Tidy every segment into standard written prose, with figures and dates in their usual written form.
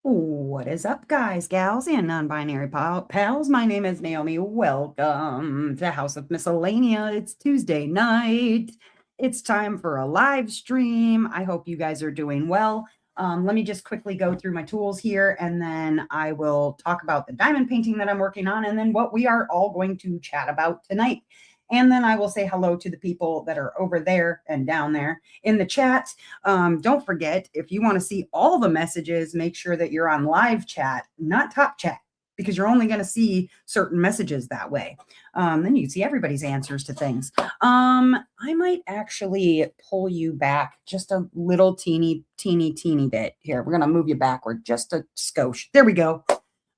What is up, guys, gals, and non-binary pals? My name is Naomi. Welcome to House of Miscellanea. It's Tuesday night. It's time for a live stream. I hope you guys are doing well. Let me just quickly go through my tools here, and then I will talk about the diamond painting that I'm working on, and then what we are all going to chat about tonight. And then I will say hello to the people that are over there and down there in the chat. Don't forget, if you want to see all the messages, make sure that you're on live chat, not top chat, because you're only going to see certain messages that way. Then you can see everybody's answers to things. I might actually pull you back just a little teeny bit here. We're going to move you backward just a skosh. There we go.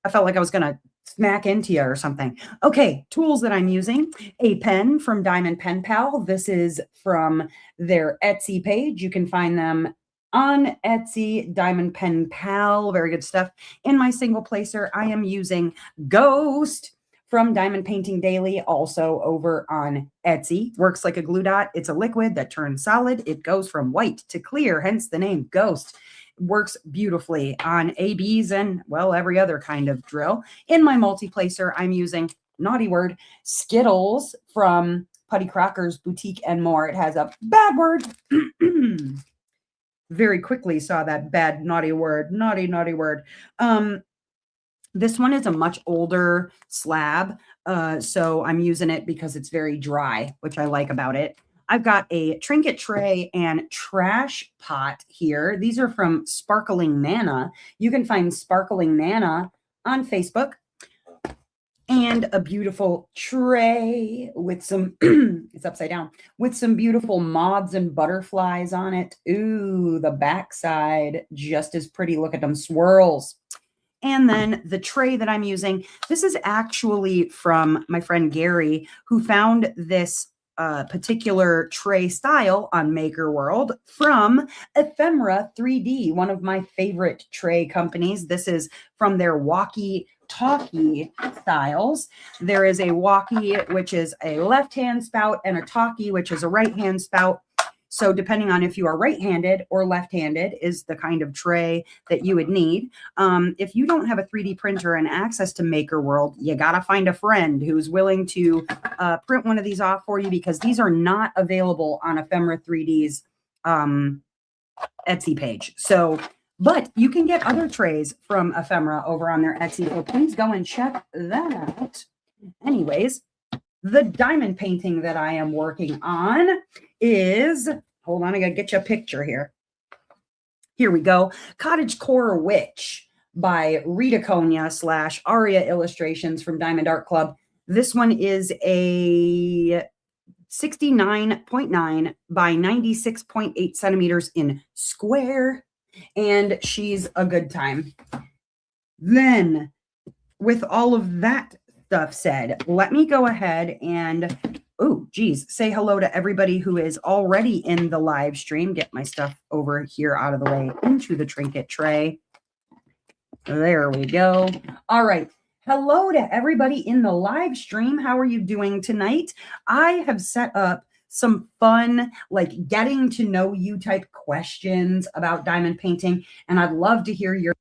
I felt like I was going to smack into you or something. Okay, tools that I'm using. A pen from Diamond Pen Pal. This is from their Etsy page. You can find them on Etsy, Diamond Pen Pal. Very good stuff. In my single placer, I am using Ghost from Diamond Painting Daily, also over on Etsy. Works like a glue dot. It's a liquid that turns solid. It goes from white to clear, hence the name Ghost. Works beautifully on ABs and, well, every other kind of drill. In my multi-placer, I'm using, naughty word, Skittles from Putty Crocker's Boutique and More. It has a bad word. Very quickly saw that bad, naughty word. Naughty word. This one is a much older slab, so I'm using it because it's very dry, which I like about it. I've got a trinket tray and trash pot here. These are from Sparkling Nana. You can find Sparkling Nana on Facebook. And a beautiful tray with some, it's upside down, with some beautiful moths and butterflies on it. Ooh, the backside, just as pretty. Look at them swirls. And then the tray that I'm using, this is actually from my friend Gary, who found this particular tray style on Maker World from Ephemera 3D, one of my favorite tray companies. This is from their walkie-talkie styles. There is a walkie, which is a left-hand spout, and a talkie, which is a right-hand spout. So depending on if you are right-handed or left-handed is the kind of tray that you would need. If you don't have a 3D printer and access to Maker World, you got to find a friend who's willing to print one of these off for you, because these are not available on Ephemera 3D's Etsy page. So, but you can get other trays from Ephemera over on their Etsy, so please go and check that out. Anyways, the diamond painting that I am working on is, hold on, I gotta get you a picture here. Here we go. Cottagecore Witch by Rita Konya / Aria Illustrations from Diamond Art Club. This one is a 69.9 by 96.8 centimeters in square, and she's a good time. Then, with all of that stuff said, let me go ahead and, oh, geez, say hello to everybody who is already in the live stream. Get my stuff over here out of the way into the trinket tray. There we go. All right. Hello to everybody in the live stream. How are you doing tonight? I have set up some fun, like getting to know you type questions about diamond painting, and I'd love to hear your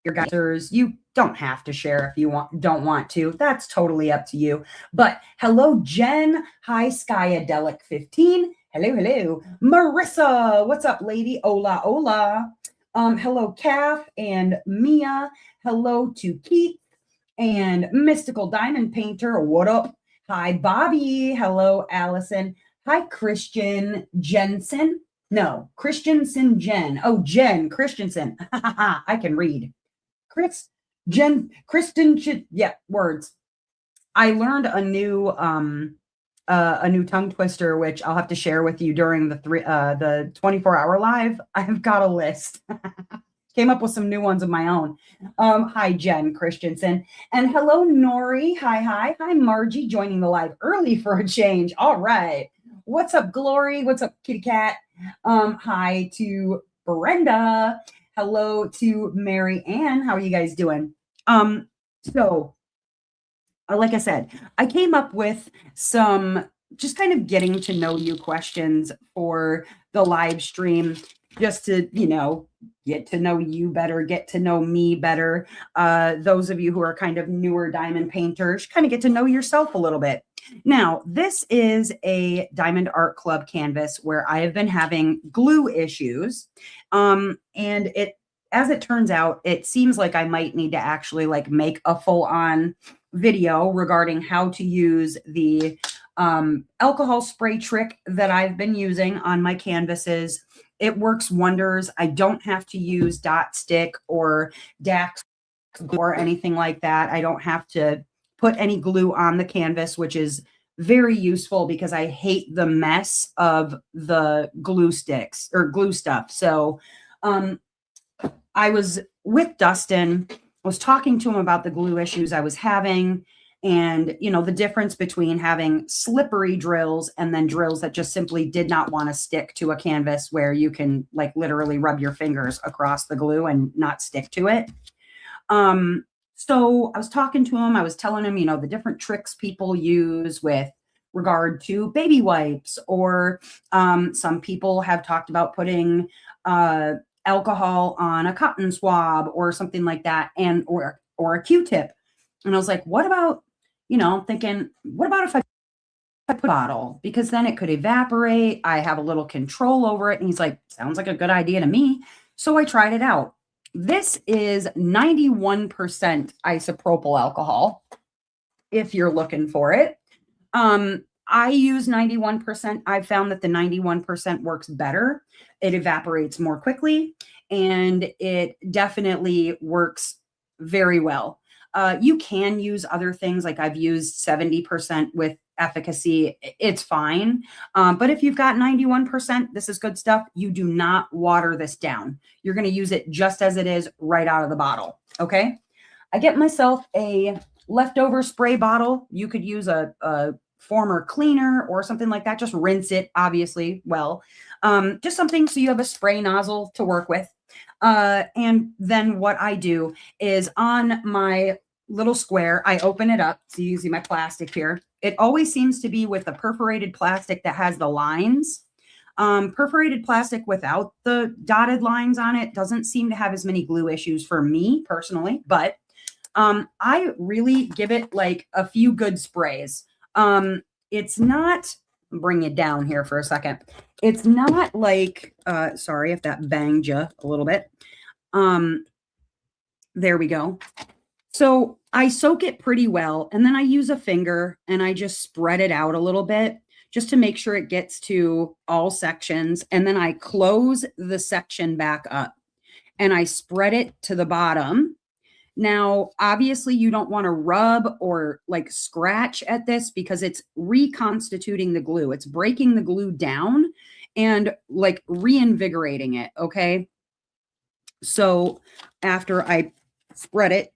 answers. You don't have to share if you don't want to. That's totally up to you. But hello, Jen. Hi, Skyadelic 15. Hello. Marissa, what's up, lady? Hola. Hello, Kath and Mia. Hello to Keith and Mystical Diamond Painter. What up? Hi, Bobby. Hello, Allison. Hi, Christian Jensen. No, Christensen Jen. Oh, Jen Christensen. I can read. Kristen, yeah, words. I learned a new tongue twister, which I'll have to share with you during the 24-hour live. I've got a list. Came up with some new ones of my own. Hi, Jen Christensen. And hello, Nori. Hi, Margie, joining the live early for a change. All right. What's up, Glory? What's up, Kitty Cat? Hi to Brenda. Hello to Mary Ann. How are you guys doing? So, like I said, I came up with some just kind of getting to know you questions for the live stream. just to, get to know you better, get to know me better. Those of you who are kind of newer diamond painters, kind of get to know yourself a little bit. Now, this is a Diamond Art Club canvas where I have been having glue issues. And as it turns out, it seems like I might need to actually like make a full-on video regarding how to use the alcohol spray trick that I've been using on my canvases. It works wonders. I don't have to use dot stick or Dax or anything like that. I don't have to put any glue on the canvas, which is very useful because I hate the mess of the glue sticks or glue stuff. So I was with Dustin, was talking to him about the glue issues I was having, and the difference between having slippery drills and then drills that just simply did not want to stick to a canvas where you can like literally rub your fingers across the glue and not stick to it. So I was talking to him, I was telling him, the different tricks people use with regard to baby wipes, or some people have talked about putting alcohol on a cotton swab or something like that, and or a Q-tip. And I was like, what about, thinking, what about if I put a bottle? Because then it could evaporate. I have a little control over it. And he's like, sounds like a good idea to me. So I tried it out. This is 91% isopropyl alcohol, if you're looking for it. I use 91%. I've found that the 91% works better. It evaporates more quickly, and it definitely works very well. You can use other things, like I've used 70% with efficacy. It's fine. But if you've got 91%, this is good stuff. You do not water this down. You're going to use it just as it is right out of the bottle. Okay. I get myself a leftover spray bottle. You could use a former cleaner or something like that. Just rinse it, obviously, well. Just something so you have a spray nozzle to work with. And then what I do is on my little square, I open it up. So you see my plastic here. It always seems to be with the perforated plastic that has the lines. Perforated plastic without the dotted lines on it doesn't seem to have as many glue issues for me personally, but I really give it like a few good sprays. It's not, bring it down here for a second. It's not like, sorry if that banged you a little bit. There we go. So I soak it pretty well, and then I use a finger and I just spread it out a little bit just to make sure it gets to all sections. And then I close the section back up and I spread it to the bottom. Now, obviously, you don't want to rub or like scratch at this because it's reconstituting the glue. It's breaking the glue down and like reinvigorating it. Okay. So after I spread it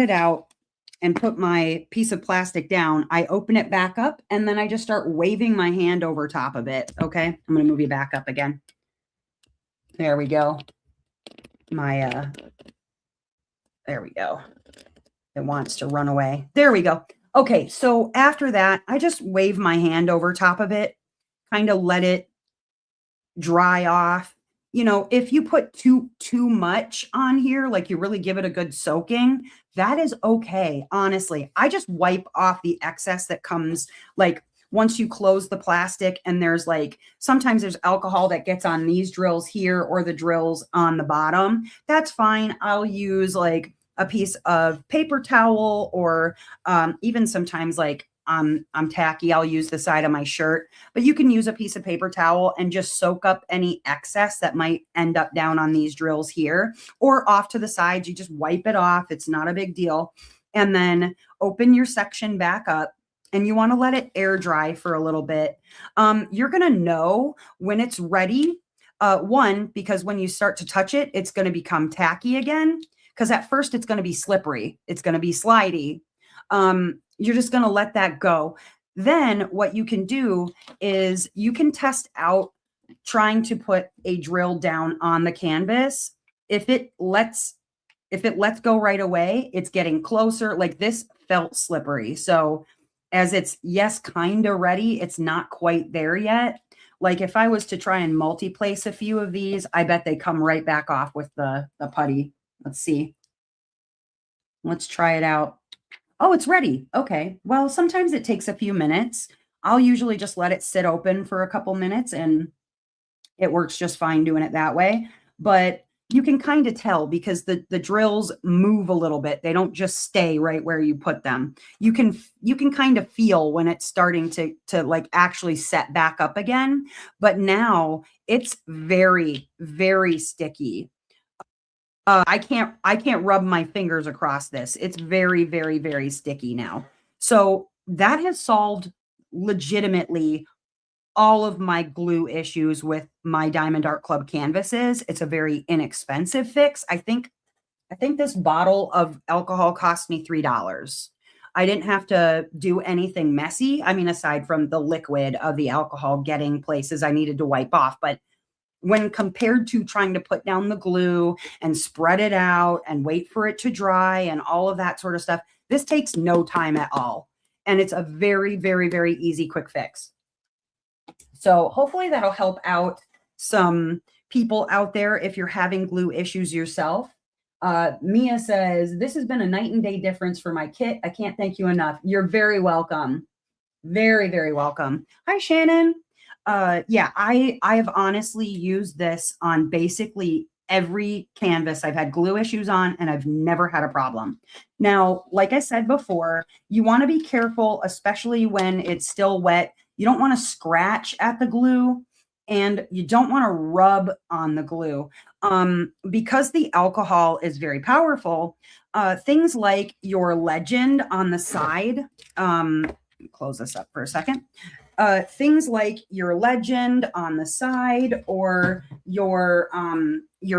out and put my piece of plastic down, I open it back up and then I just start waving my hand over top of it. Okay. I'm going to move you back up again. There we go. There we go. It wants to run away. There we go. Okay. So after that, I just wave my hand over top of it, kind of let it dry off. If you put too much on here, like you really give it a good soaking, that is okay. Honestly, I just wipe off the excess that comes like once you close the plastic, and there's like, sometimes there's alcohol that gets on these drills here or the drills on the bottom. That's fine. I'll use like a piece of paper towel, or even sometimes like I'm tacky, I'll use the side of my shirt, but you can use a piece of paper towel and just soak up any excess that might end up down on these drills here or off to the sides. You just wipe it off. It's not a big deal. And then open your section back up, and you want to let it air dry for a little bit. You're going to know when it's ready. One, because when you start to touch it, it's going to become tacky again. Because at first it's going to be slippery. It's going to be slidey. You're just going to let that go. Then what you can do is you can test out trying to put a drill down on the canvas. If it lets go right away, it's getting closer. Like this felt slippery. So as it's, yes, kind of ready, it's not quite there yet. Like if I was to try and multi-place a few of these, I bet they come right back off with the putty. Let's see. Let's try it out. Oh, it's ready. Okay. Well, sometimes it takes a few minutes. I'll usually just let it sit open for a couple minutes and it works just fine doing it that way. But you can kind of tell because the drills move a little bit. They don't just stay right where you put them. You can kind of feel when it's starting to like actually set back up again. But now it's very, very sticky. I can't rub my fingers across this. It's very, very, very sticky now. So that has solved legitimately all of my glue issues with my Diamond Art Club canvases. It's a very inexpensive fix. I think this bottle of alcohol cost me $3. I didn't have to do anything messy. I mean, aside from the liquid of the alcohol getting places I needed to wipe off, but when compared to trying to put down the glue and spread it out and wait for it to dry and all of that sort of stuff, this takes no time at all. And it's a very, very, very easy, quick fix. So hopefully that'll help out some people out there if you're having glue issues yourself. Mia says, this has been a night and day difference for my kit. I can't thank you enough. You're very welcome. Very, very welcome. Hi, Shannon. Yeah, I've honestly used this on basically every canvas I've had glue issues on, and I've never had a problem. Now, like I said before, you want to be careful, especially when it's still wet. You don't want to scratch at the glue and you don't want to rub on the glue. Because the alcohol is very powerful, things like your legend on the side, close this up for a second. Things like your legend on the side or your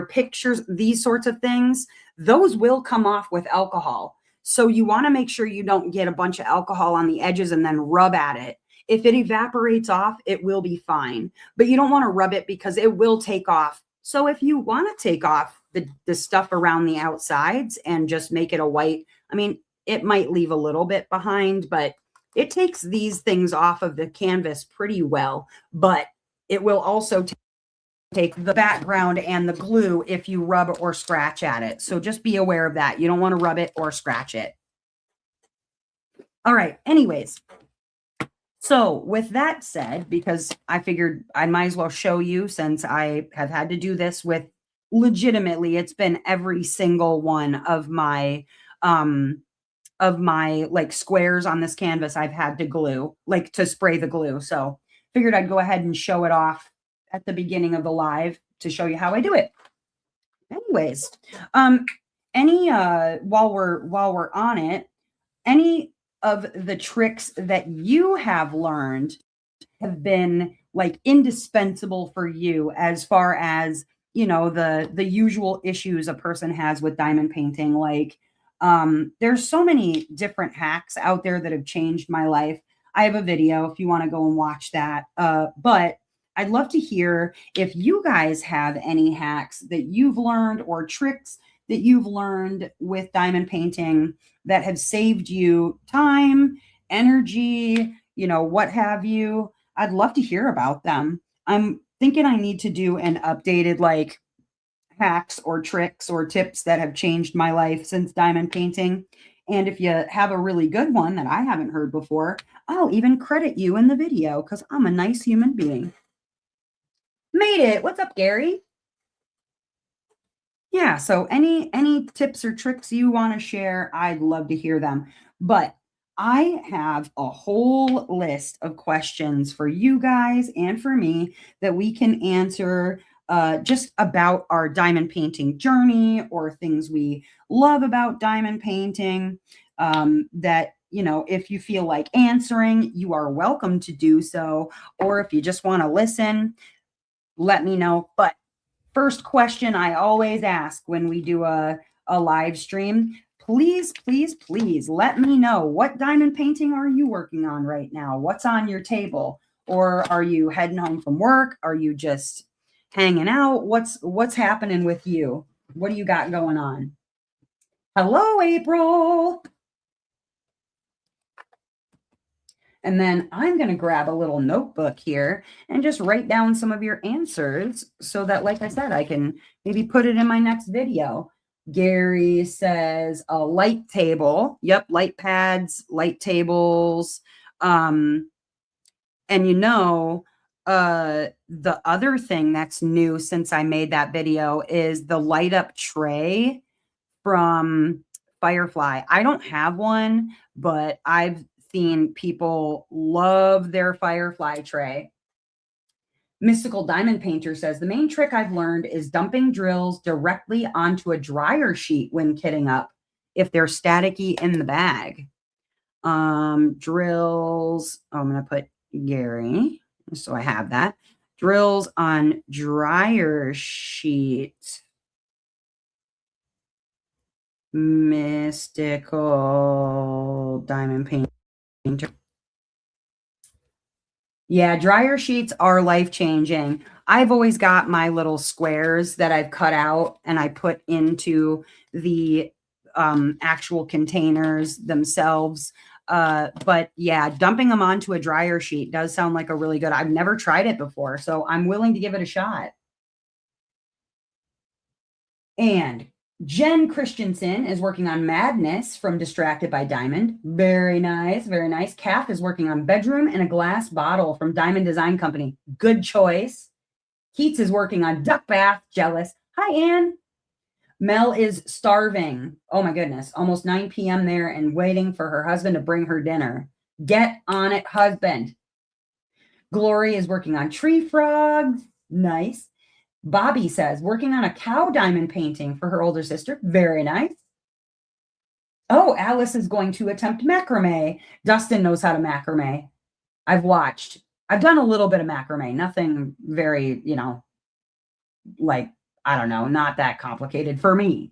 pictures, these sorts of things, those will come off with alcohol. So you want to make sure you don't get a bunch of alcohol on the edges and then rub at it. If it evaporates off, it will be fine, but you don't want to rub it because it will take off. So if you want to take off the stuff around the outsides and just make it a white, I mean, it might leave a little bit behind, but it takes these things off of the canvas pretty well, but it will also take the background and the glue if you rub or scratch at it. So just be aware of that. You don't want to rub it or scratch it. All right. Anyways, so with that said, because I figured I might as well show you since I have had to do this with legitimately, it's been every single one of my like squares on this canvas I've had to glue, like to spray the glue. So figured I'd go ahead and show it off at the beginning of the live to show you how I do it. Anyways, while we're on it, any of the tricks that you have learned have been like indispensable for you as far as, you know, the usual issues a person has with diamond painting. Like there's so many different hacks out there that have changed my life. I have a video if you want to go and watch that. But I'd love to hear if you guys have any hacks that you've learned or tricks that you've learned with diamond painting that have saved you time, energy, you know, what have you. I'd love to hear about them. I'm thinking I need to do an updated like hacks or tricks or tips that have changed my life since diamond painting. And if you have a really good one that I haven't heard before, I'll even credit you in the video because I'm a nice human being. Made it. What's up, Gary? Yeah, so any tips or tricks you want to share, I'd love to hear them. But I have a whole list of questions for you guys and for me that we can answer just about our diamond painting journey or things we love about diamond painting that, you know, if you feel like answering, you are welcome to do so. Or if you just want to listen, let me know. But first question I always ask when we do a live stream, please, please, please let me know, what diamond painting are you working on right now? What's on your table? Or are you heading home from work? Are you just hanging out? What's happening with you? What do you got going on? Hello, April. And then I'm going to grab a little notebook here and just write down some of your answers so that, like I said, I can maybe put it in my next video. Gary says a light table. Yep, light pads, light tables. And the other thing that's new since I made that video is the light up tray from Firefly. I don't have one, but I've seen people love their Firefly tray. Mystical Diamond Painter says, the main trick I've learned is dumping drills directly onto a dryer sheet when kitting up if they're staticky in the bag. Drills, I'm going to put Gary, so I have that. Drills on dryer sheet. Mystical Diamond Painter. Yeah, dryer sheets are life-changing. I've always got my little squares that I've cut out and I put into the actual containers themselves. But yeah, dumping them onto a dryer sheet does sound like a really good. I've never tried it before, so I'm willing to give it a shot. And Jen Christensen is working on Madness from Distracted by Diamond. Very nice, very nice. Kath is working on Bedroom in a Glass Bottle from Diamond Design Company. Good choice. Keats is working on Duck Bath. Jealous. Hi, Anne. Mel is starving. Oh my goodness. Almost 9 p.m. there and waiting for her husband to bring her dinner. Get on it, husband. Glory is working on Tree Frogs. Nice. Bobby says, working on a cow diamond painting for her older sister. Very nice. Oh, Alice is going to attempt macrame. Dustin knows how to macrame. I've watched. I've done a little bit of macrame. Nothing very, like, I don't know, not that complicated for me.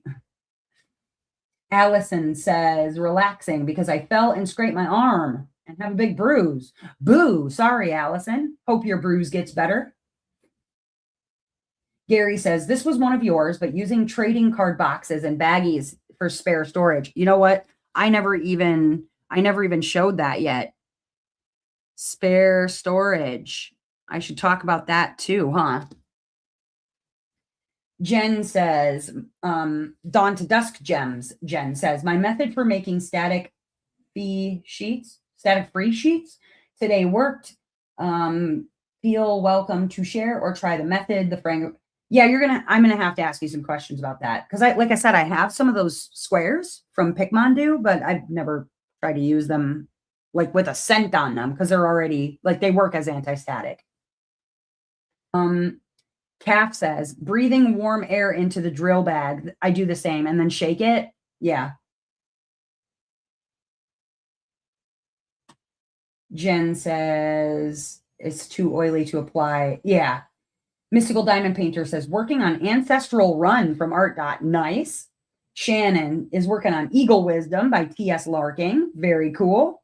Allison says, relaxing because I fell and scraped my arm and have a big bruise. Boo. Sorry, Allison. Hope your bruise gets better. Gary says, this was one of yours, but using trading card boxes and baggies for spare storage. You know what? I never even showed that yet. Spare storage. I should talk about that too, huh? Jen says, Dawn to Dusk Gems. Jen says, my method for making static free sheets today worked. Feel welcome to share or try the method. Yeah, I'm gonna have to ask you some questions about that because like I said, I have some of those squares from Picmondu, but I've never tried to use them like with a scent on them because they're already like they work as anti-static. Calf says, breathing warm air into the drill bag. I do the same and then shake it. Yeah. Jen says it's too oily to apply. Yeah. Mystical Diamond Painter says, working on Ancestral Run from Art Dot. Nice. Shannon is working on Eagle Wisdom by T.S. Larking. Very cool.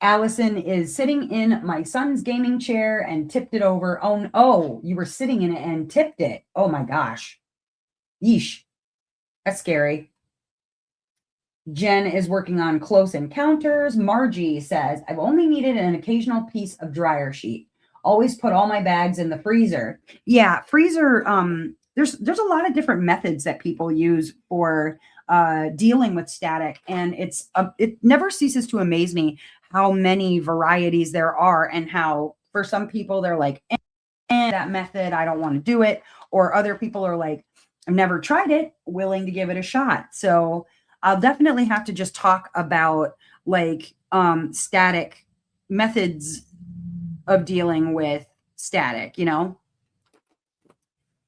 Allison is sitting in my son's gaming chair and tipped it over. Oh, you were sitting in it and tipped it. Oh my gosh. Yeesh. That's scary. Jen is working on Close Encounters. Margie says, I've only needed an occasional piece of dryer sheet. Always put all my bags in the freezer. Yeah, freezer. There's a lot of different methods that people use for dealing with static, and it never ceases to amaze me how many varieties there are, and how for some people they're like, that method, I don't want to do it, or other people are like, I've never tried it, willing to give it a shot. So I'll definitely have to just talk about like static methods of dealing with static, in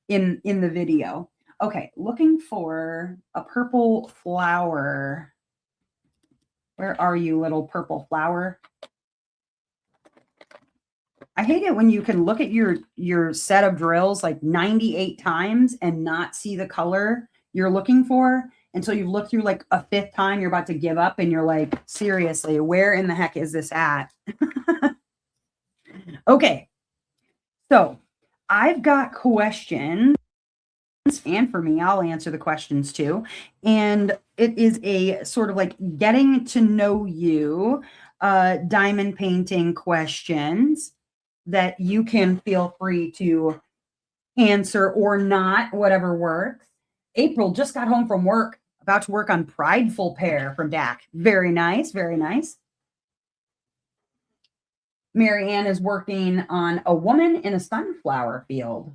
the video. Okay, looking for a purple flower. Where are you, little purple flower? I hate it when you can look at your set of drills like 98 times and not see the color you're looking for. And so you look through like a fifth time, you're about to give up and you're like, seriously, where in the heck is this at? Okay, so I've got questions and for me. I'll answer the questions too. And it is a sort of like getting to know you diamond painting questions that you can feel free to answer or not, whatever works. April just got home from work, about to work on Prideful Pear from Dak. Very nice, very nice. Mary Ann is working on A Woman in a Sunflower Field.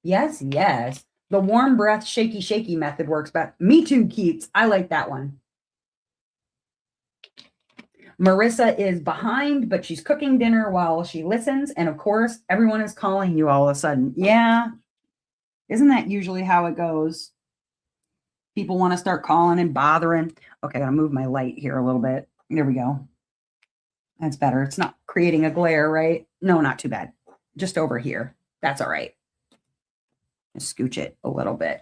Yes, yes. The warm breath, shaky, shaky method works, but me too, Keats. I like that one. Marissa is behind, but she's cooking dinner while she listens. And of course, everyone is calling you all of a sudden. Yeah. Isn't that usually how it goes? People want to start calling and bothering. Okay, I gotta move my light here a little bit. There we go. That's better. It's not creating a glare, right? No, not too bad. Just over here. That's all right. Just scooch it a little bit.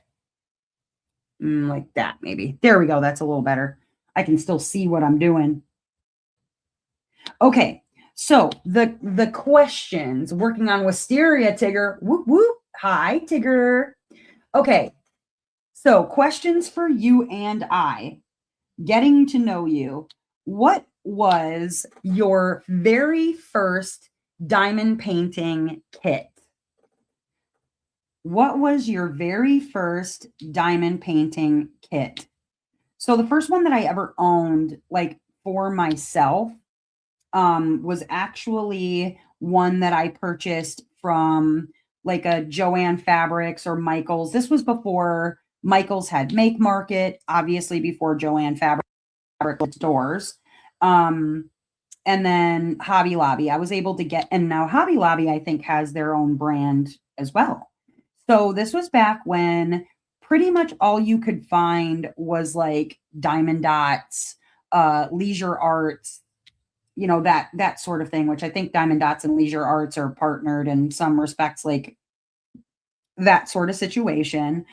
Like that, maybe. There we go. That's a little better. I can still see what I'm doing. Okay, so the questions, working on Wisteria, Tigger. Whoop, whoop. Hi, Tigger. Okay, so questions for you and I. Getting to know you. What was your very first diamond painting kit? What was your very first diamond painting kit? So the first one that I ever owned, like for myself, was actually one that I purchased from like a Joann Fabrics or Michaels. This was before Michaels had Make Market, obviously before Joann Fabric stores. And then Hobby Lobby. I was able to get, and now Hobby Lobby, I think, has their own brand as well. So this was back when pretty much all you could find was like Diamond Dots, Leisure Arts, you know, that sort of thing, which I think Diamond Dots and Leisure Arts are partnered in some respects, like that sort of situation.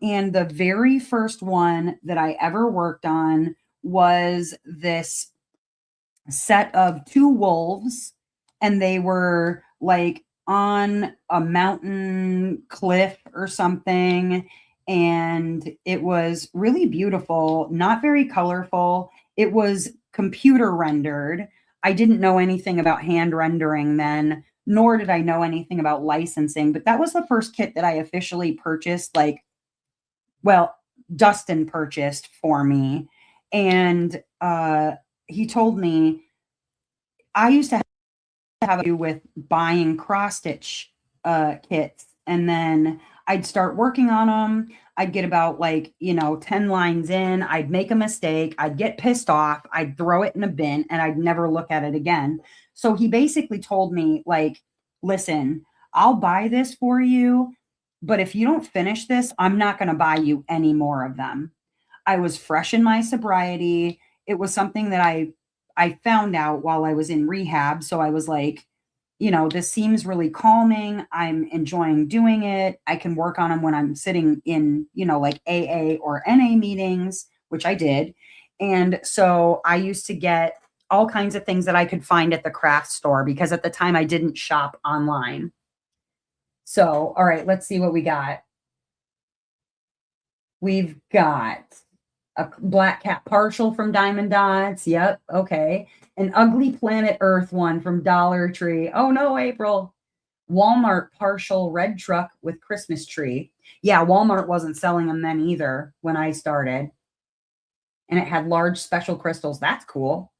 And the very first one that I ever worked on was this set of two wolves, and they were like on a mountain cliff or something. And it was really beautiful, not very colorful. It was computer rendered. I didn't know anything about hand rendering then, nor did I know anything about licensing, but that was the first kit that I officially purchased. Like, well, Dustin purchased for me. And he told me I used to have to do with buying cross stitch kits, and then I'd start working on them. I'd get about 10 lines in. I'd make a mistake. I'd get pissed off. I'd throw it in a bin and I'd never look at it again. So he basically told me, like, listen, I'll buy this for you, but if you don't finish this, I'm not going to buy you any more of them. I was fresh in my sobriety. It was something that I found out while I was in rehab. So I was like, this seems really calming. I'm enjoying doing it. I can work on them when I'm sitting in, like AA or NA meetings, which I did. And so I used to get all kinds of things that I could find at the craft store because at the time I didn't shop online. So, all right, let's see what we got. We've got a Black Cat partial from Diamond Dots. Yep. Okay. An Ugly Planet Earth one from Dollar Tree. Oh no, April. Walmart partial red truck with Christmas tree. Yeah, Walmart wasn't selling them then either when I started. And it had large special crystals. That's cool.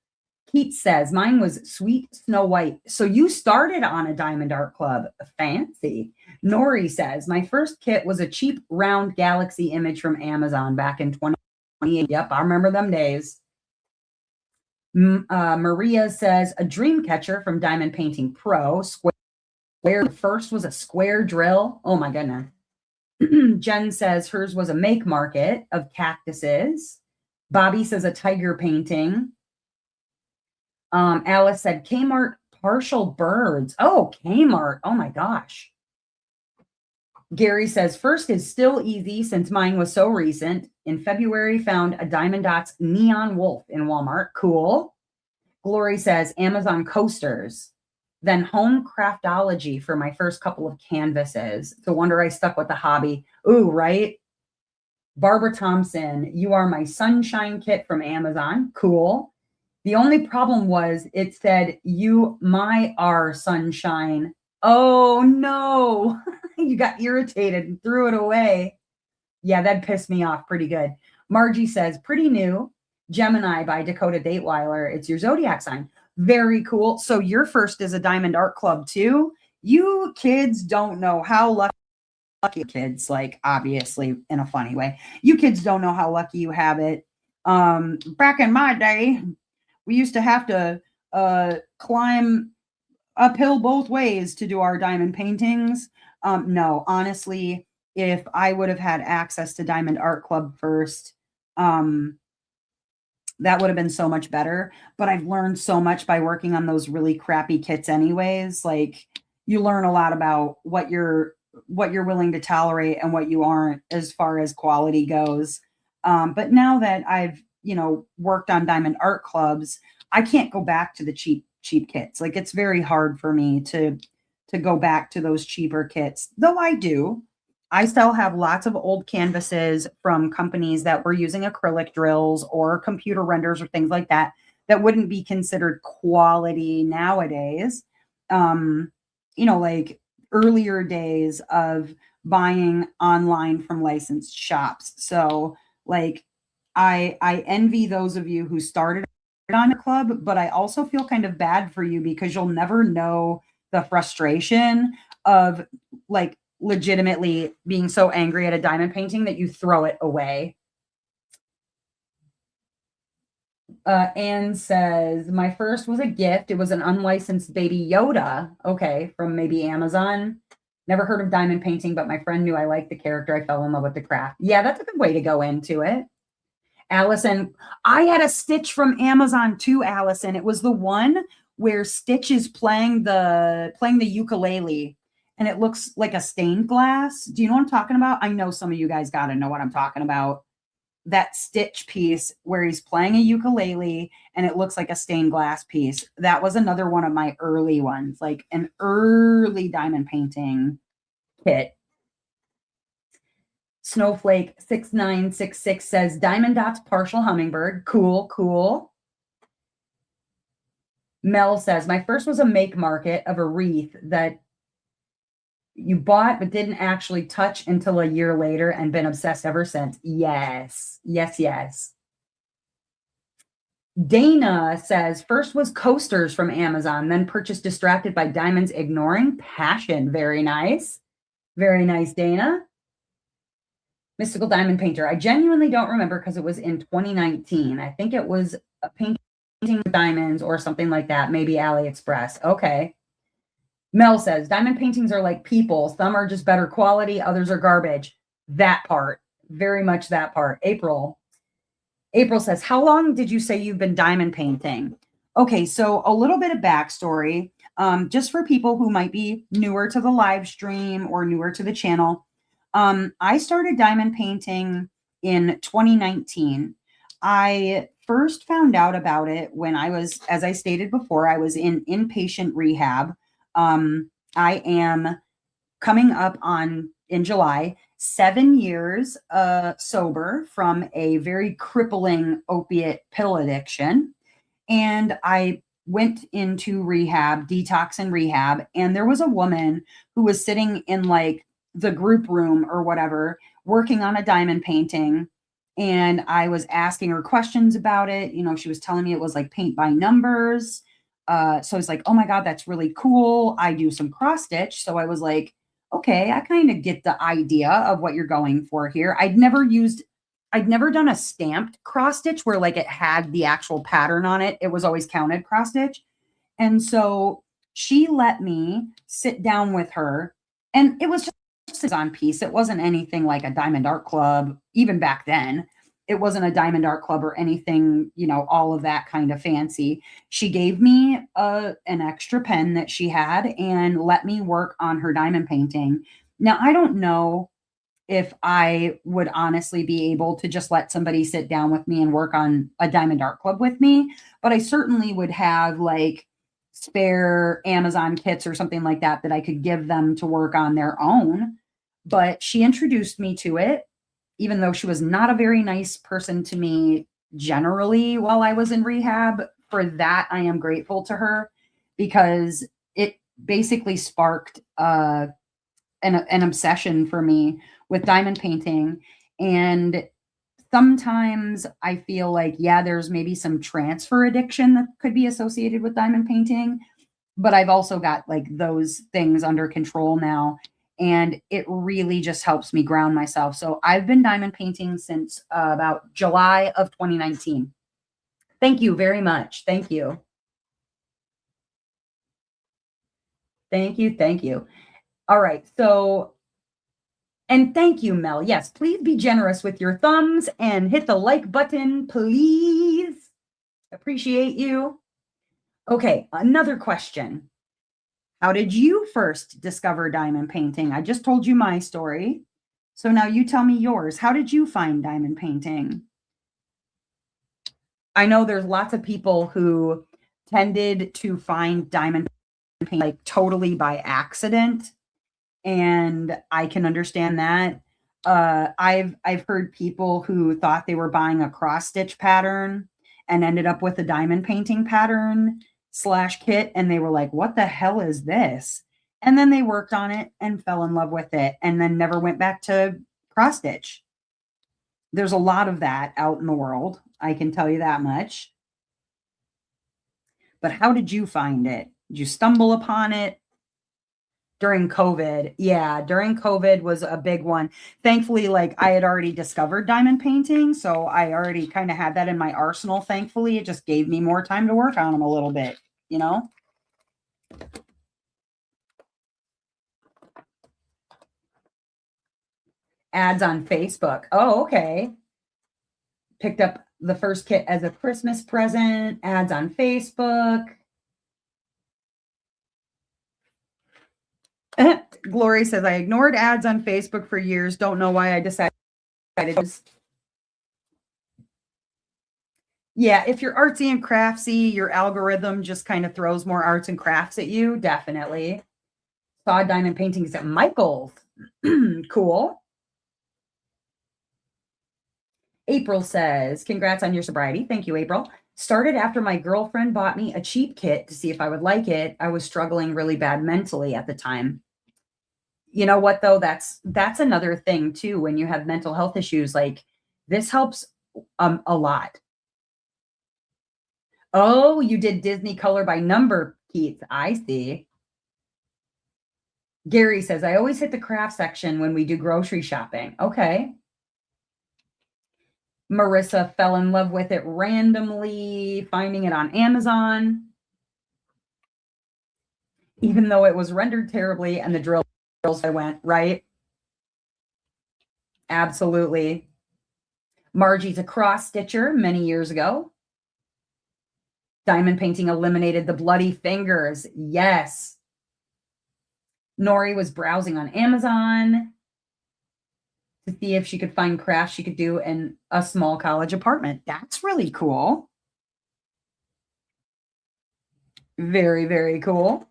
Keats says, mine was Sweet Snow White. So you started on a Diamond Art Club. Fancy. Nori says, my first kit was a cheap round galaxy image from Amazon back in 2008. Yep, I remember them days. Maria says, a dream catcher from Diamond Painting Pro. Square. The first was a square drill. Oh my goodness. Jen says hers was a Make Market of cactuses. Bobby says a tiger painting. Alice said Kmart partial birds. Oh, Kmart. Oh my gosh. Gary says first is still easy since mine was so recent. In February, found a Diamond Dots neon wolf in Walmart. Cool. Glory says Amazon coasters. then home craftology for my first couple of canvases. No wonder I stuck with the hobby. Ooh, right? Barbara Thompson, you are my sunshine kit from Amazon. Cool. The only problem was it said you my are sunshine. Oh no. You got irritated and threw it away. Yeah, that pissed me off pretty good. Margie says, pretty new. Gemini by Dakota Dateweiler. It's your zodiac sign. Very cool. So your first is a Diamond Art Club too. You kids don't know how lucky kids, like obviously in a funny way. You kids don't know how lucky you have it. Back in my day, we used to have to climb uphill both ways to do our diamond paintings. No, honestly, if I would have had access to Diamond Art Club first, that would have been so much better. But I've learned so much by working on those really crappy kits anyways. Like you learn a lot about what you're willing to tolerate and what you aren't as far as quality goes. But now that I've, worked on Diamond Art Clubs, I can't go back to the cheap kits. Like it's very hard for me to go back to those cheaper kits. Though I still have lots of old canvases from companies that were using acrylic drills or computer renders or things like that that wouldn't be considered quality nowadays. Like earlier days of buying online from licensed shops. So like I envy those of you who started on a club, but I also feel kind of bad for you because you'll never know the frustration of like legitimately being so angry at a diamond painting that you throw it away. Anne says, my first was a gift. It was an unlicensed baby Yoda. Okay, from maybe Amazon. Never heard of diamond painting, but my friend knew I liked the character. I fell in love with the craft. Yeah, that's a good way to go into it. Allison, I had a Stitch from Amazon too, Allison. It was the one where Stitch is playing the ukulele and it looks like a stained glass. Do you know what I'm talking about? I know some of you guys got to know what I'm talking about. That Stitch piece where he's playing a ukulele and it looks like a stained glass piece. That was another one of my early ones, like an early diamond painting kit. Snowflake 6966 says Diamond Dots partial hummingbird. Cool. Mel says my first was a make market of a wreath that you bought but didn't actually touch until a year later and been obsessed ever since. Yes. Dana says first was coasters from Amazon, then purchased distracted by diamonds ignoring passion. Very nice, Dana. Mystical Diamond Painter. I genuinely don't remember because it was in 2019. I think it was a painting with diamonds or something like that. Maybe AliExpress. Okay. Mel says diamond paintings are like people. Some are just better quality. Others are garbage. That part. Very much that part. April says, how long did you say you've been diamond painting? Okay, so a little bit of backstory. Just for people who might be newer to the live stream or newer to the channel. I started diamond painting in 2019. I first found out about it when I was, as I stated before, I was in inpatient rehab. I am coming up on, in July, 7 years sober from a very crippling opiate pill addiction. And I went into rehab, detox and rehab, and there was a woman who was sitting in like the group room or whatever, working on a diamond painting. And I was asking her questions about it. She was telling me it was like paint by numbers. So I was like, oh my God, that's really cool. I do some cross stitch. So I was like, okay, I kind of get the idea of what you're going for here. I'd never done a stamped cross stitch where like it had the actual pattern on it. It was always counted cross stitch. And so she let me sit down with her, and it was just on piece. It wasn't anything like a Diamond Art Club. Even back then, it wasn't a Diamond Art Club or anything, all of that kind of fancy. She gave me an extra pen that she had and let me work on her diamond painting. Now, I don't know if I would honestly be able to just let somebody sit down with me and work on a Diamond Art Club with me, but I certainly would have like spare Amazon kits or something like that that I could give them to work on their own. But she introduced me to it, even though she was not a very nice person to me generally while I was in rehab. For that, I am grateful to her because it basically sparked an obsession for me with diamond painting. And sometimes I feel like, yeah, there's maybe some transfer addiction that could be associated with diamond painting, but I've also got like those things under control now. And it really just helps me ground myself. So I've been diamond painting since about July of 2019. Thank you very much. Thank you. Thank you. Thank you. All right. So, and thank you, Mel. Yes, please be generous with your thumbs and hit the like button, please. Appreciate you. Okay, another question. How did you first discover diamond painting? I just told you my story. So now you tell me yours. How did you find diamond painting? I know there's lots of people who tended to find diamond painting like totally by accident, and I can understand that. I've heard people who thought they were buying a cross stitch pattern and ended up with a diamond painting pattern slash kit, and they were like, "What the hell is this?" And then they worked on it and fell in love with it, and then never went back to cross stitch. There's a lot of that out in the world. I can tell you that much. But how did you find it? Did you stumble upon it? During COVID. Yeah, during COVID was a big one. Thankfully, like I had already discovered diamond painting, so I already kind of had that in my arsenal, thankfully. It just gave me more time to work on them a little bit, you know? Ads on Facebook. Oh, okay. Picked up the first kit as a Christmas present, ads on Facebook. Glory says, I ignored ads on Facebook for years. Don't know why I decided to. Yeah, if you're artsy and craftsy, your algorithm just kind of throws more arts and crafts at you. Definitely. Saw diamond paintings at Michael's. Cool. April says, congrats on your sobriety. Thank you, April. Started after my girlfriend bought me a cheap kit to see if I would like it. I was struggling really bad mentally at the time. You know what though? That's another thing too. When you have mental health issues, like this helps a lot. Oh, you did Disney color by number, Keith. I see. Gary says, I always hit the craft section when we do grocery shopping. Okay. Marissa fell in love with it randomly, finding it on Amazon, even though it was rendered terribly and the drills I went, right? Absolutely. Margie's a cross stitcher many years ago. Diamond painting eliminated the bloody fingers. Yes. Nori was browsing on Amazon to see if she could find crafts she could do in a small college apartment. That's really cool. Very, very cool.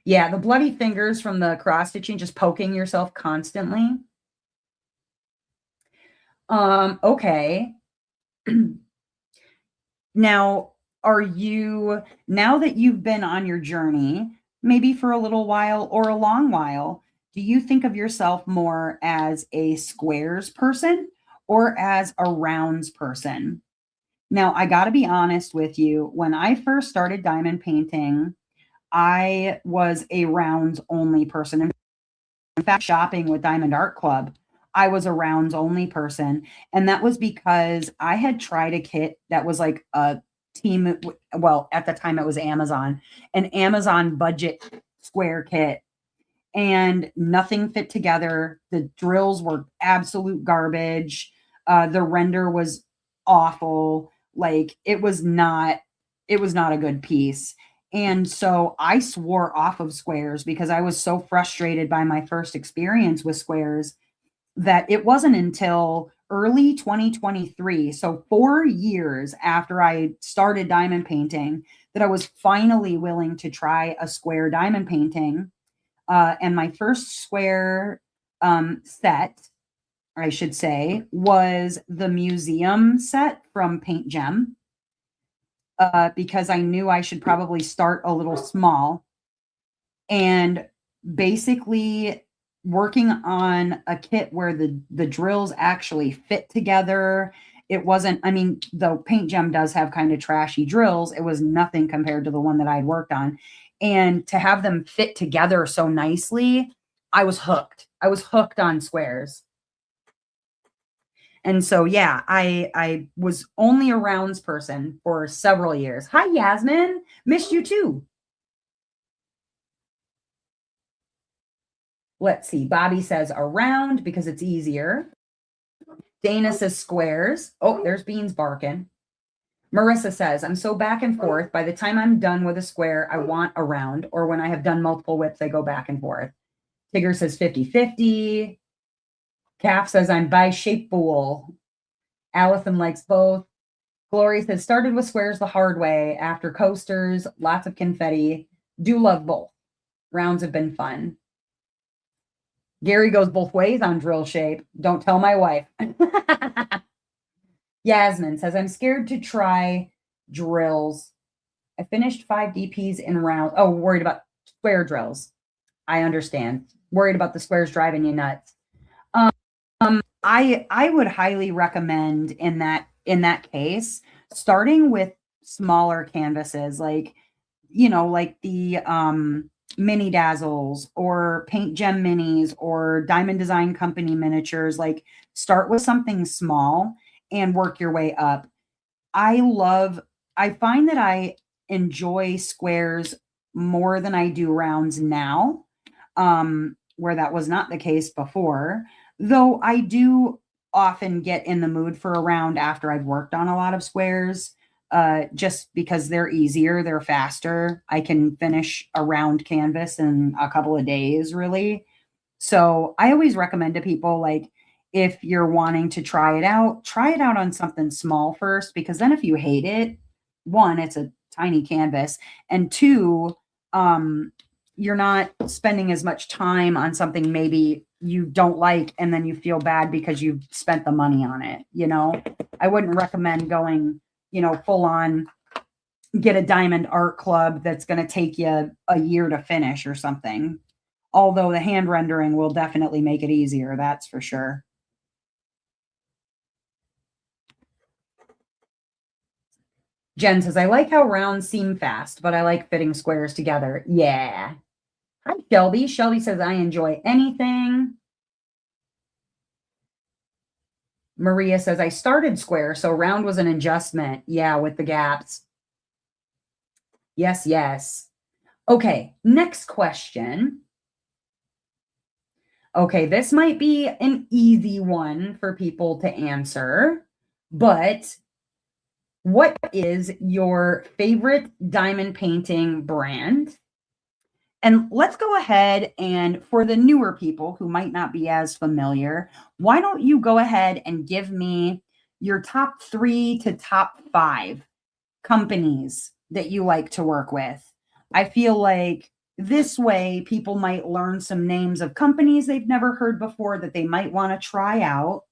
Yeah, the bloody fingers from the cross stitching, just poking yourself constantly. Okay. Now, now that you've been on your journey, maybe for a little while or a long while, do you think of yourself more as a squares person or as a rounds person? Now, I got to be honest with you. When I first started diamond painting, I was a rounds only person. In fact, shopping with Diamond Art Club, I was a rounds only person. And that was because I had tried a kit that was like a team. Well, at the time it was Amazon, an Amazon budget square kit, and nothing fit together. The drills were absolute garbage. The render was awful. Like it was not a good piece. And so I swore off of squares because I was so frustrated by my first experience with squares that it wasn't until early 2023, so 4 years after I started diamond painting, that I was finally willing to try a square diamond painting. And my first square set, I should say, was the museum set from Paint Gem, because I knew I should probably start a little small. And basically working on a kit where the drills actually fit together. It wasn't, I mean, the Paint Gem does have kind of trashy drills. It was nothing compared to the one that I'd worked on. And to have them fit together so nicely, I was hooked. I was hooked on squares. And so, yeah, I was only a rounds person for several years. Hi, Yasmin. Missed you too. Let's see. Bobby says around because it's easier. Dana says squares. Oh, there's Beans barking. Marissa says, I'm so back and forth. By the time I'm done with a square, I want a round. Or when I have done multiple whips, I go back and forth. Tigger says 50-50. Calf says, I'm bi-shapeable. Allison likes both. Glory says, started with squares the hard way. After coasters, lots of confetti. Do love both. Rounds have been fun. Gary goes both ways on drill shape. Don't tell my wife. Yasmin says, I'm scared to try drills. I finished 5 DPs in round. Oh, worried about square drills. I understand. Worried about the squares driving you nuts. I would highly recommend in that case, starting with smaller canvases, like, like the mini dazzles or Paint Gem minis or Diamond Design Company miniatures. Like, start with something small and work your way up. I find that I enjoy squares more than I do rounds now, where that was not the case before. Though I do often get in the mood for a round after I've worked on a lot of squares, just because they're easier, they're faster. I can finish a round canvas in a couple of days, really. So I always recommend to people, like, if you're wanting to try it out on something small first, because then if you hate it, one, it's a tiny canvas, and two, you're not spending as much time on something maybe you don't like, and then you feel bad because you've spent the money on it. I wouldn't recommend going, full on get a Diamond Art Club that's going to take you a year to finish or something. Although the hand rendering will definitely make it easier, that's for sure. Jen says, I like how rounds seem fast, but I like fitting squares together. Yeah. Hi, Shelby. Shelby says, I enjoy anything. Maria says, I started square, so round was an adjustment. Yeah, with the gaps. Yes, yes. Okay, next question. Okay, this might be an easy one for people to answer, but what is your favorite diamond painting brand? And let's go ahead and, for the newer people who might not be as familiar, why don't you go ahead and give me your top 3 to top 5 companies that you like to work with? I feel like this way people might learn some names of companies they've never heard before that they might want to try out.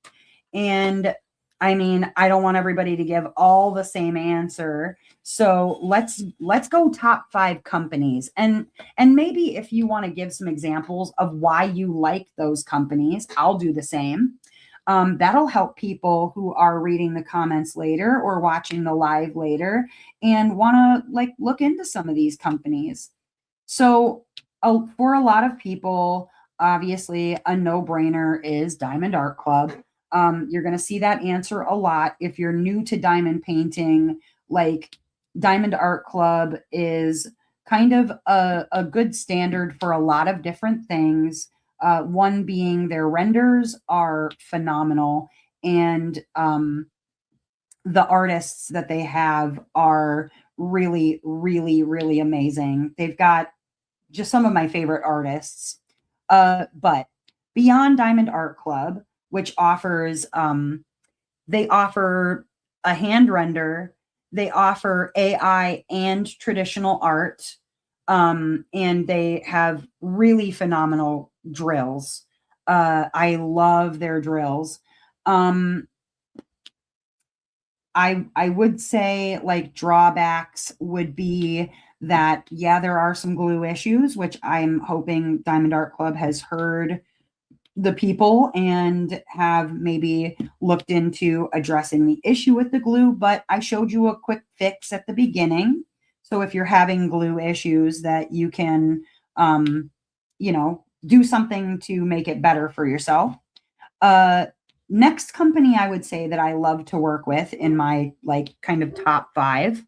And I mean, I don't want everybody to give all the same answer. So let's go top 5 companies. And maybe if you want to give some examples of why you like those companies, I'll do the same. That'll help people who are reading the comments later or watching the live later and want to look into some of these companies. So for a lot of people, obviously a no-brainer is Diamond Art Club. You're going to see that answer a lot. If you're new to diamond painting, like, Diamond Art Club is kind of a good standard for a lot of different things. One being their renders are phenomenal, and the artists that they have are really, really, really amazing. They've got just some of my favorite artists. But beyond Diamond Art Club, which offers, they offer a hand render They offer AI and traditional art, and they have really phenomenal drills. I love their drills. Um, I would say like drawbacks would be that, yeah, there are some glue issues, which I'm hoping Diamond Art Club has heard the people and have maybe looked into addressing the issue with the glue. But I showed you a quick fix at the beginning. So if you're having glue issues, that you can, do something to make it better for yourself. Uh, Next company I would say that I love to work with in my like kind of top five.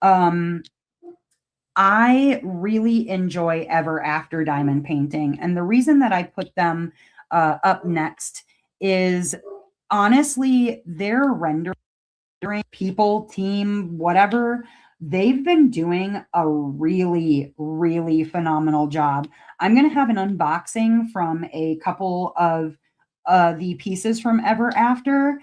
Um, I really enjoy Ever After Diamond Painting. And the reason that I put them up next is honestly, their rendering people, team, whatever, they've been doing a really, really phenomenal job. I'm going to have an unboxing from a couple of the pieces from Ever After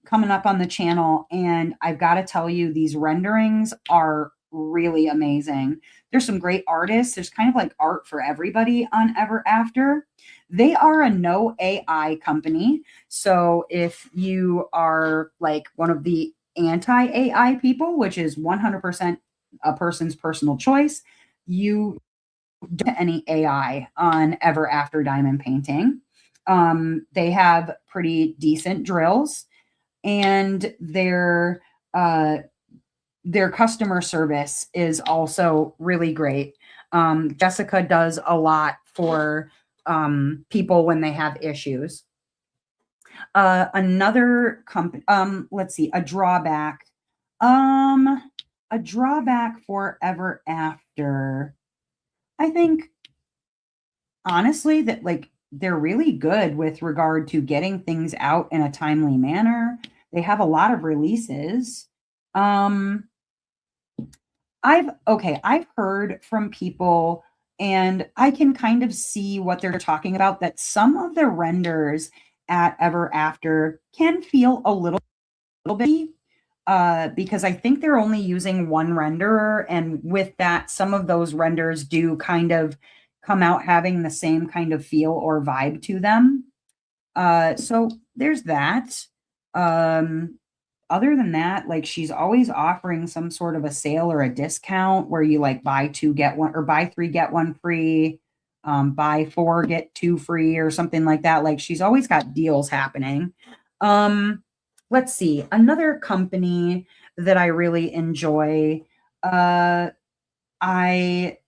coming up on the channel. And I've got to tell you, these renderings are really amazing. There's some great artists. There's kind of like art for everybody on Ever After. They are a no AI company. So if you are like one of the anti AI people, which is 100% a person's personal choice, you don't get any AI on Ever After Diamond Painting. They have pretty decent drills, and their customer service is also really great. Jessica does a lot for people when they have issues. Another company, let's see, a drawback for Ever After. I think honestly that like they're really good with regard to getting things out in a timely manner. They have a lot of releases. Um, I've heard from people, and I can kind of see what they're talking about, that some of the renders at Ever After can feel a little bit because I think they're only using one renderer, and with that, some of those renders do kind of come out having the same kind of feel or vibe to them. So there's that. Um, Other than that, like she's always offering some sort of a sale or a discount where you like buy two get one, or buy three get one free, buy four get two free, or something like that. Like she's always got deals happening. Um, let's see, another company that I really enjoy. Uh, I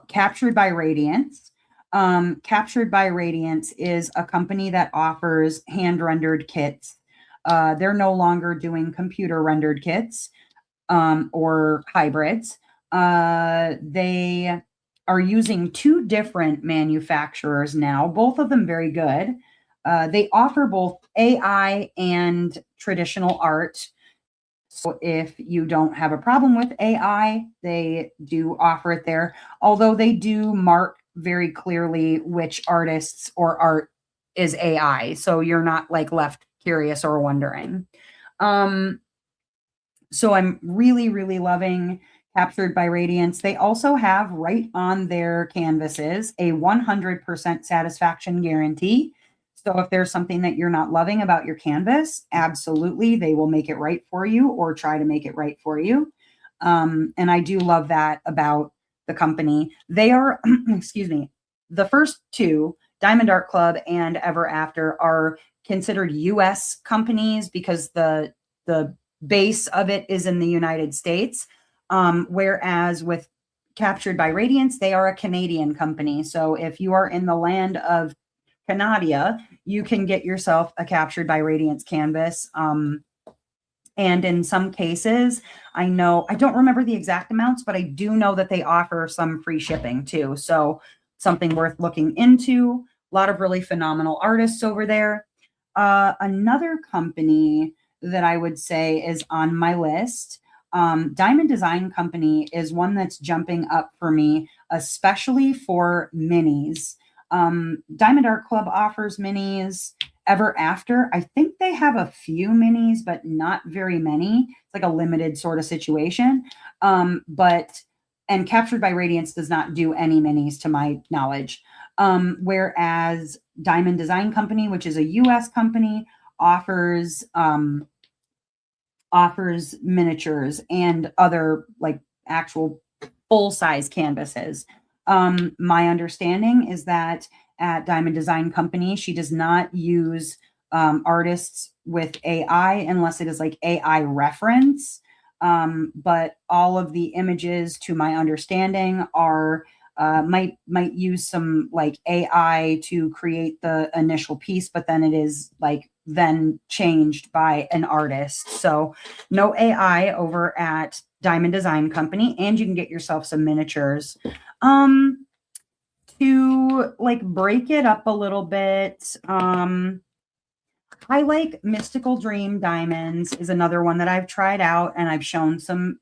Captured by Radiance. Captured by Radiance is a company that offers hand rendered kits. They're no longer doing computer rendered kits or hybrids. They are using two different manufacturers now, both of them very good. They offer both AI and traditional art. So if you don't have a problem with AI, they do offer it there, although they do mark very clearly which artists or art is AI. So you're not like left curious or wondering. Um, so I'm really, really loving Captured by Radiance. They also have right on their canvases a 100% satisfaction guarantee. So if there's something that you're not loving about your canvas, absolutely, they will make it right for you or try to make it right for you. And I do love that about the company. They are, excuse me, the first two, Diamond Art Club and Ever After, are considered US companies because the base of it is in the United States. Whereas with Captured by Radiance, they are a Canadian company. So if you are in the land of Canada, you can get yourself a Captured by Radiance canvas. And in some cases, I don't remember the exact amounts, but I do know that they offer some free shipping too. So something worth looking into. A lot of really phenomenal artists over there. Another company that I would say is on my list, Diamond Design Company, is one that's jumping up for me, especially for minis. Diamond Art Club offers minis. Ever After, I think they have a few minis, but not very many. It's like a limited sort of situation. But and Captured by Radiance does not do any minis to my knowledge. Whereas Diamond Design Company, which is a US company, offers offers miniatures and other like actual full size canvases. My understanding is that at Diamond Design Company, she does not use artists with AI unless it is like AI reference. But all of the images, to my understanding, are might use some like AI to create the initial piece, but then it is like then changed by an artist. So no AI over at Diamond Design Company, and you can get yourself some miniatures. To like break it up a little bit, I like Mystical Dream Diamonds is another one that I've tried out, and I've shown some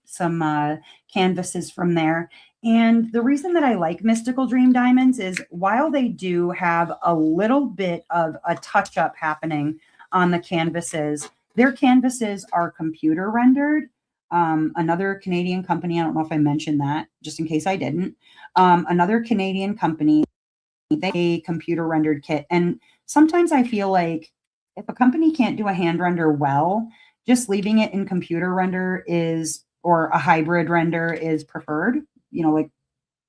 canvases from there. And the reason that I like Mystical Dream Diamonds is while they do have a little bit of a touch up happening on the canvases, their canvases are computer rendered. Another Canadian company, I don't know if I mentioned that, just in case I didn't. Another Canadian company, they computer rendered kit. And sometimes I feel like if a company can't do a hand render well, just leaving it in computer render is, or a hybrid render is preferred, like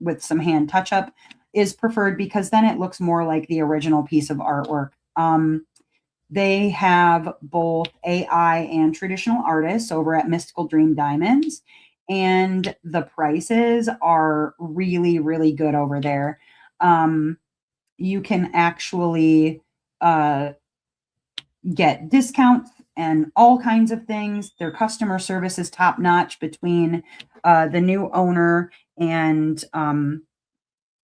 with some hand touch up is preferred, because then it looks more like the original piece of artwork. They have both AI and traditional artists over at Mystical Dream Diamonds, and the prices are really, really good over there. You can actually get discounts and all kinds of things. Their customer service is top notch between the new owner and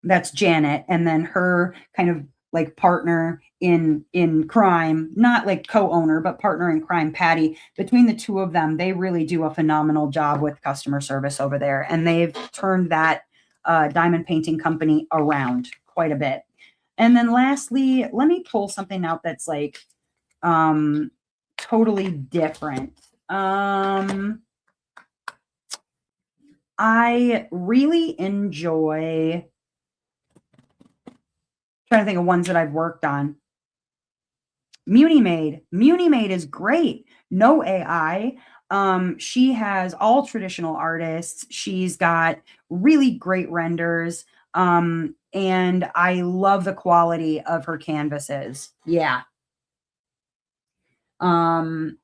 that's Janet, and then her kind of like partner in crime, not like co-owner, but partner in crime, Patty. Between the two of them, they really do a phenomenal job with customer service over there, and they've turned that diamond painting company around quite a bit. And then lastly, let me pull something out that's like totally different. I really enjoy, trying to think of ones that I've worked on. Muni Maid is great. No AI. She has all traditional artists. She's got really great renders. And I love the quality of her canvases. Yeah. And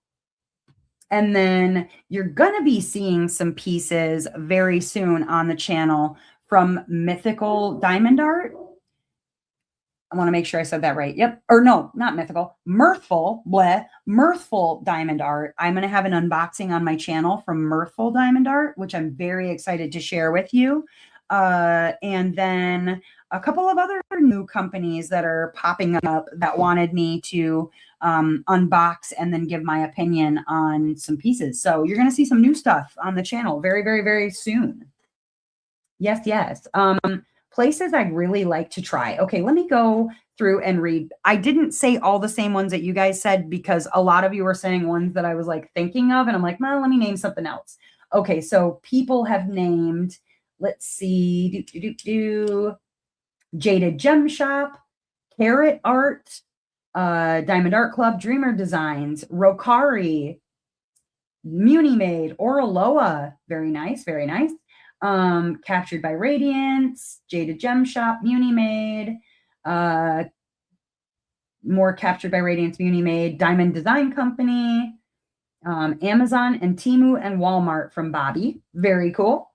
then you're going to be seeing some pieces very soon on the channel from Mythical Diamond Art. I want to make sure I said that right. Yep. Or no, not Mythical. Mirthful Diamond Art. I'm going to have an unboxing on my channel from Mirthful Diamond Art, which I'm very excited to share with you. And then a couple of other new companies that are popping up that wanted me to unbox and then give my opinion on some pieces. So you're going to see some new stuff on the channel very, very, very soon. Yes. Places I'd really like to try. Okay, let me go through and read. I didn't say all the same ones that you guys said because a lot of you were saying ones that I was like thinking of, and I'm like, well, let me name something else. Okay, so people have named, let's see, Jaded Gem Shop, Carrot Art, Diamond Art Club, Dreamer Designs, Rokari, Muni Maid, Oraloa. Very nice, very nice. Captured by Radiance, Jaded Gem Shop, Muni Maid, more Captured by Radiance, Muni Maid, Diamond Design Company, Amazon and Temu and Walmart from Bobby. Very cool.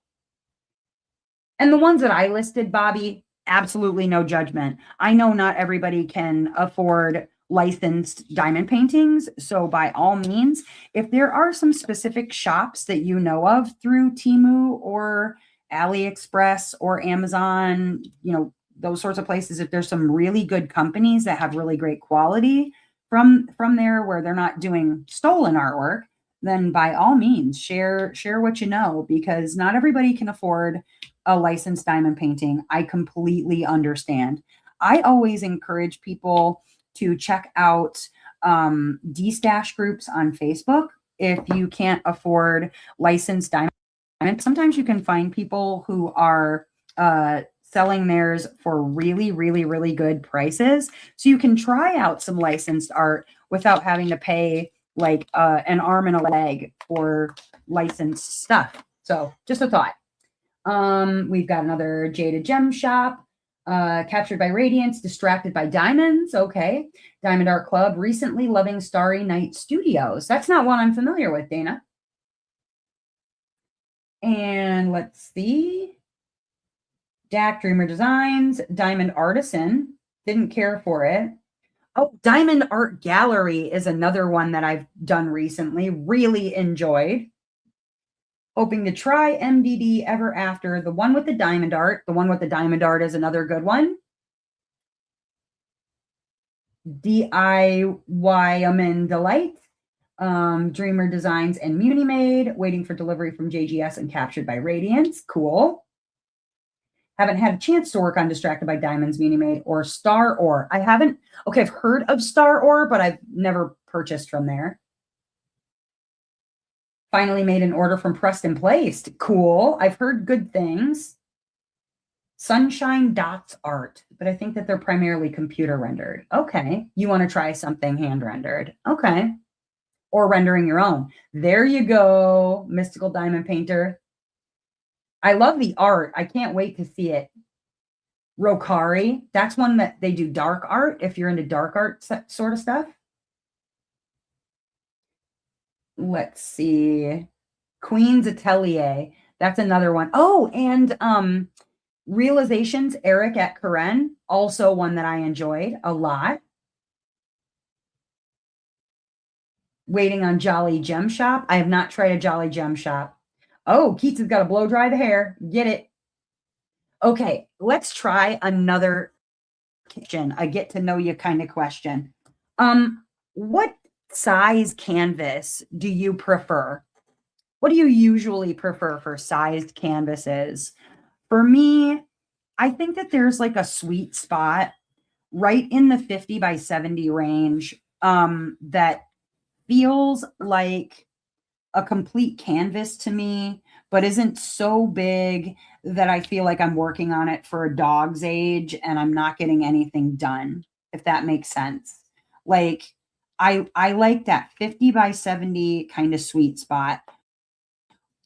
And the ones that I listed, Bobby, absolutely no judgment. I know not everybody can afford licensed diamond paintings. So by all means, if there are some specific shops that you know of through Temu or AliExpress or Amazon, those sorts of places, if there's some really good companies that have really great quality from there where they're not doing stolen artwork, then by all means share what you know, because not everybody can afford a licensed diamond painting. I completely understand. I always encourage people to check out D-stash groups on Facebook. If you can't afford licensed diamond, sometimes you can find people who are selling theirs for really, really, really good prices. So you can try out some licensed art without having to pay like an arm and a leg for licensed stuff. So just a thought. We've got another Jaded Gem Shop. Captured by Radiance, Distracted by Diamonds. Okay. Diamond Art Club, Recently Loving Starry Night Studios. That's not one I'm familiar with, Dana. And let's see. Dak Dreamer Designs, Diamond Artisan. Didn't care for it. Oh, Diamond Art Gallery is another one that I've done recently. Really enjoyed. Hoping to try MDD Ever After, the one with the diamond art. The one with the diamond art is another good one. DIY Delight, Dreamer Designs and Muni Made, waiting for delivery from JGS and Captured by Radiance. Cool. Haven't had a chance to work on Distracted by Diamonds, Muni Made, or Star Ore. I haven't. Okay, I've heard of Star Ore, but I've never purchased from there. Finally made an order from Pressed and Placed. Cool. I've heard good things. Sunshine Dots Art, but I think that they're primarily computer rendered. Okay. You want to try something hand rendered. Okay. Or rendering your own. There you go, Mystical Diamond Painter. I love the art. I can't wait to see it. Rokari. That's one that they do dark art if you're into dark art sort of stuff. Let's see. Queen's Atelier. That's another one. Oh, and Realizations, Eric at Karen. Also one that I enjoyed a lot. Waiting on Jolly Gem Shop. I have not tried a Jolly Gem Shop. Oh, Keats has got to blow dry the hair. Get it. Okay, let's try another question. A get to know you kind of question. What size canvas do you prefer? What do you usually prefer for sized canvases? For me, I think that there's like a sweet spot right in the 50 by 70 range that feels like a complete canvas to me, but isn't so big that I feel like I'm working on it for a dog's age and I'm not getting anything done, if that makes sense. Like I like that 50 by 70 kind of sweet spot.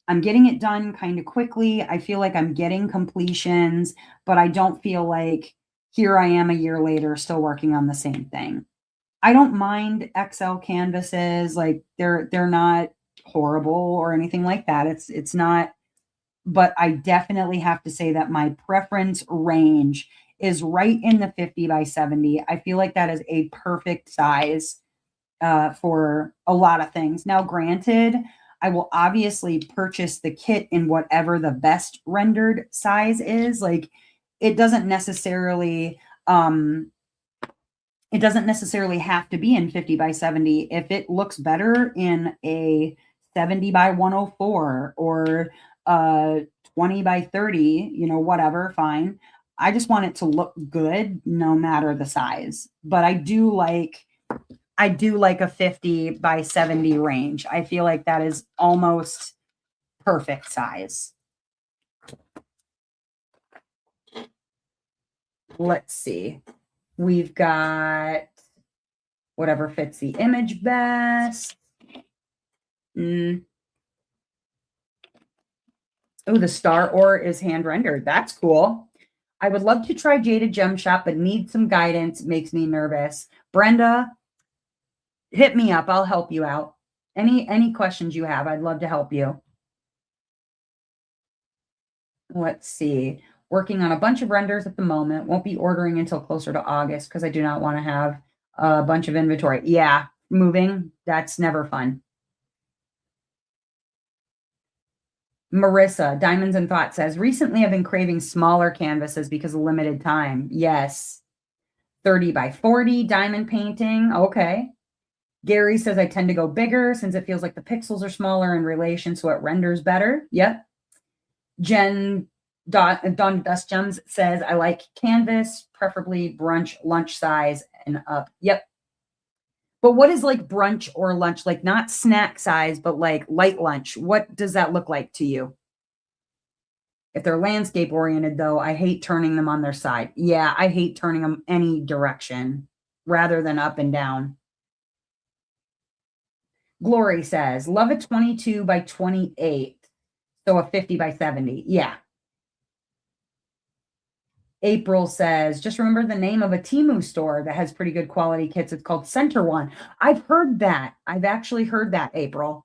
I'm getting it done kind of quickly. I feel like I'm getting completions, but I don't feel like here I am a year later still working on the same thing. I don't mind XL canvases. Like they're not horrible or anything like that. It's not, but I definitely have to say that my preference range is right in the 50 by 70. I feel like that is a perfect size for a lot of things. Now, granted, I will obviously purchase the kit in whatever the best rendered size is. Like it doesn't necessarily have to be in 50 by 70. If it looks better in a 70 by 104 or 20 by 30, whatever, fine. I just want it to look good no matter the size. But I do like a 50 by 70 range. I feel like that is almost perfect size. Let's see. We've got whatever fits the image best. Oh, the Star Ore is hand rendered. That's cool. I would love to try Jaded Gem Shop, but need some guidance. Makes me nervous. Brenda, hit me up. I'll help you out. Any questions you have, I'd love to help you. Let's see. Working on a bunch of renders at the moment. Won't be ordering until closer to August because I do not want to have a bunch of inventory. Yeah, moving, that's never fun. Marissa, Diamonds and Thought says, recently I've been craving smaller canvases because of limited time. Yes. 30 by 40 diamond painting. Okay. Gary says, I tend to go bigger since it feels like the pixels are smaller in relation, so it renders better. Yep. Jen Dawn Dust Gems says, I like canvas, preferably brunch lunch size and up. Yep. But what is like brunch or lunch? Like not snack size, but like light lunch. What does that look like to you? If they're landscape oriented, though, I hate turning them on their side. Yeah, I hate turning them any direction rather than up and down. Glory says, love a 22 by 28. So a 50 by 70. Yeah. April says, just remember the name of a Temu store that has pretty good quality kits. It's called Center One. I've heard that. I've actually heard that, April.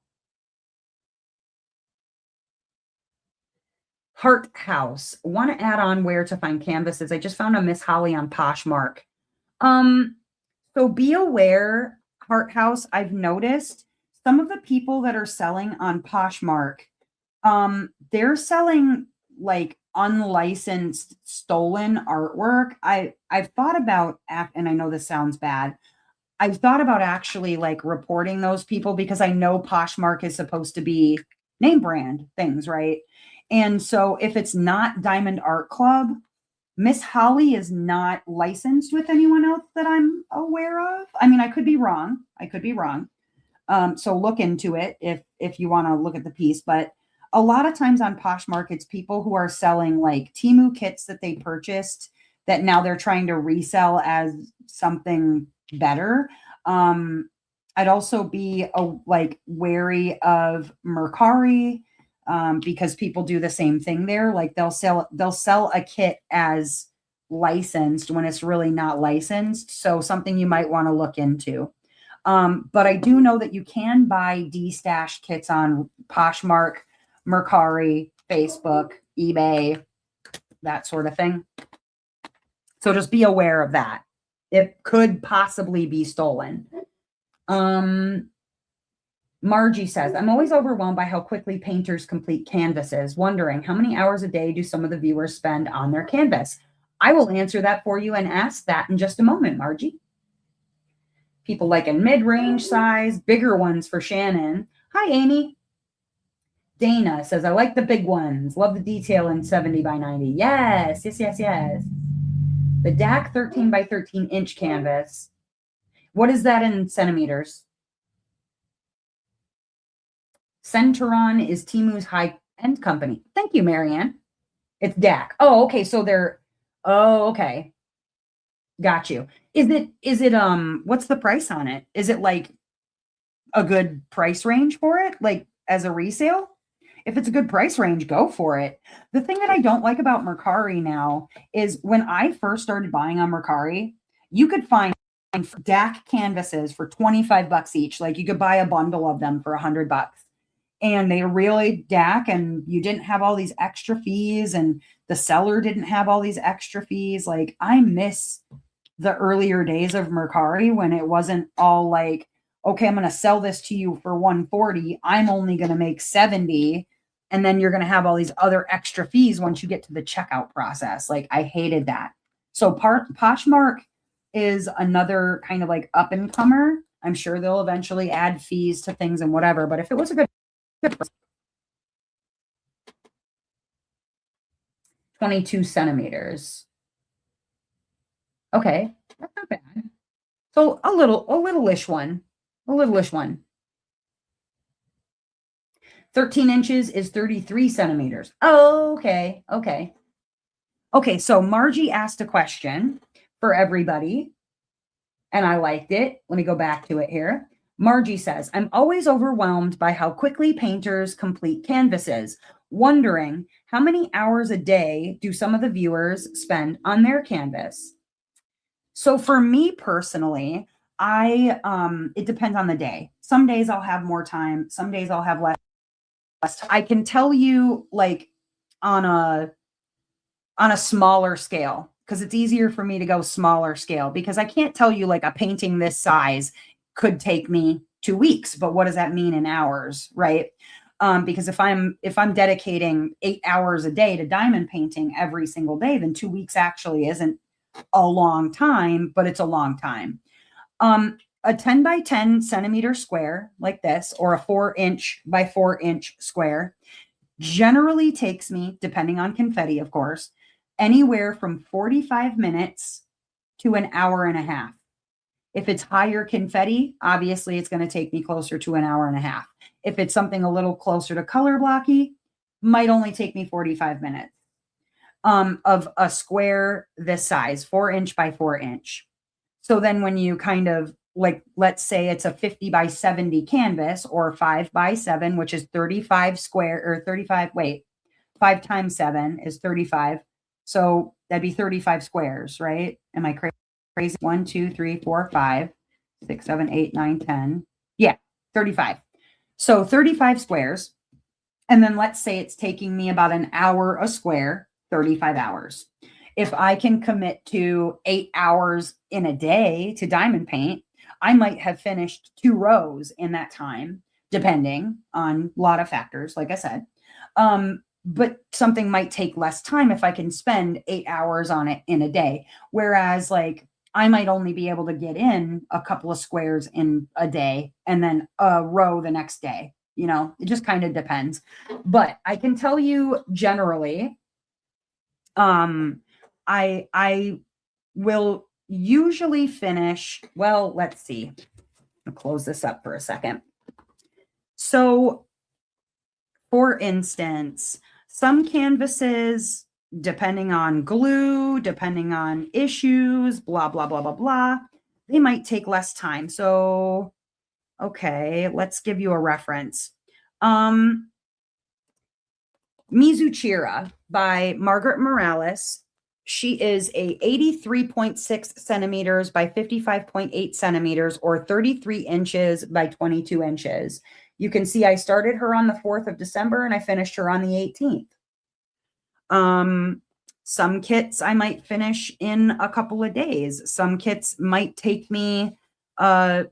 Heart House. Want to add on where to find canvases. I just found a Miss Holly on Poshmark. Um, so be aware, Heart House, I've noticed some of the people that are selling on Poshmark, they're selling like unlicensed stolen artwork. I've thought about and I know this sounds bad. I've thought about actually like reporting those people because I know Poshmark is supposed to be name brand things, right? And so if it's not Diamond Art Club, Miss Holly is not licensed with anyone else that I'm aware of. I mean, I could be wrong. I could be wrong. So look into it if you want to look at the piece. But a lot of times on Poshmark, it's people who are selling like Temu kits that they purchased that now they're trying to resell as something better. I'd also be like wary of Mercari because people do the same thing there. Like they'll sell a kit as licensed when it's really not licensed. So something you might want to look into. But I do know that you can buy D-stash kits on Poshmark, Mercari, Facebook, eBay, that sort of thing. So just be aware of that. It could possibly be stolen. Margie says, I'm always overwhelmed by how quickly painters complete canvases, wondering how many hours a day do some of the viewers spend on their canvas? I will answer that for you and ask that in just a moment, Margie. People like a mid-range size, bigger ones for Shannon. Hi, Amy. Dana says, I like the big ones. Love the detail in 70 by 90. Yes. The DAC 13 by 13 inch canvas. What is that in centimeters? Centuron is Temu's high-end company. Thank you, Marianne. It's DAC. Oh, okay. So they're, oh, okay. Got you. Is it, what's the price on it? Is it like a good price range for it? Like as a resale? If it's a good price range, go for it. The thing that I don't like about Mercari now is when I first started buying on Mercari, you could find DAC canvases for 25 bucks each. Like you could buy a bundle of them for 100 bucks. And they really DAC, and you didn't have all these extra fees, and the seller didn't have all these extra fees. Like I miss the earlier days of Mercari when it wasn't all like, okay, I'm going to sell this to you for 140. I'm only going to make 70. And then you're going to have all these other extra fees once you get to the checkout process. Like I hated that. So Poshmark is another kind of like up and comer. I'm sure they'll eventually add fees to things and whatever. But if it was a good 22 centimeters. Okay, that's not bad. So a little-ish one. 13 inches is 33 centimeters. Oh, okay. Okay, so Margie asked a question for everybody, and I liked it. Let me go back to it here. Margie says, I'm always overwhelmed by how quickly painters complete canvases, wondering how many hours a day do some of the viewers spend on their canvas? So for me personally, it depends on the day. Some days I'll have more time. Some days I'll have less. I can tell you like on a smaller scale, because it's easier for me to go smaller scale, because I can't tell you like a painting this size could take me 2 weeks, but what does that mean in hours, right? Because if I'm dedicating 8 hours a day to diamond painting every single day, then 2 weeks actually isn't a long time, but it's a long time. A 10 by 10 centimeter square like this, or a 4-inch by 4-inch square, generally takes me, depending on confetti, of course, anywhere from 45 minutes to an hour and a half. If it's higher confetti, obviously it's going to take me closer to an hour and a half. If it's something a little closer to color blocky, might only take me 45 minutes. Of a square this size, 4-inch by 4-inch. So then when you kind of like, let's say it's a 50 by 70 canvas or 5 by 7, which is 35 square or 35, wait, 5 times 7 is 35. So that'd be 35 squares, right? Am I crazy? 1, 2, 3, 4, 5, 6, 7, 8, 9, 10. Yeah, 35. So 35 squares. And then let's say it's taking me about an hour a square, 35 hours. If I can commit to 8 hours in a day to diamond paint, I might have finished 2 rows in that time, depending on a lot of factors, like I said. But something might take less time if I can spend 8 hours on it in a day. Whereas like I might only be able to get in a couple of squares in a day and then a row the next day. You know, it just kind of depends. But I can tell you generally, I will usually finish, well, let's see. I'll close this up for a second. So for instance, some canvases, depending on glue, depending on issues, blah, blah, blah, blah, blah, they might take less time. So, okay, let's give you a reference. Mizuchira by Margaret Morales. She is a 83.6 centimeters by 55.8 centimeters or 33 inches by 22 inches. You can see I started her on the 4th of December and I finished her on the 18th. Some kits I might finish in a couple of days. Some kits might take me a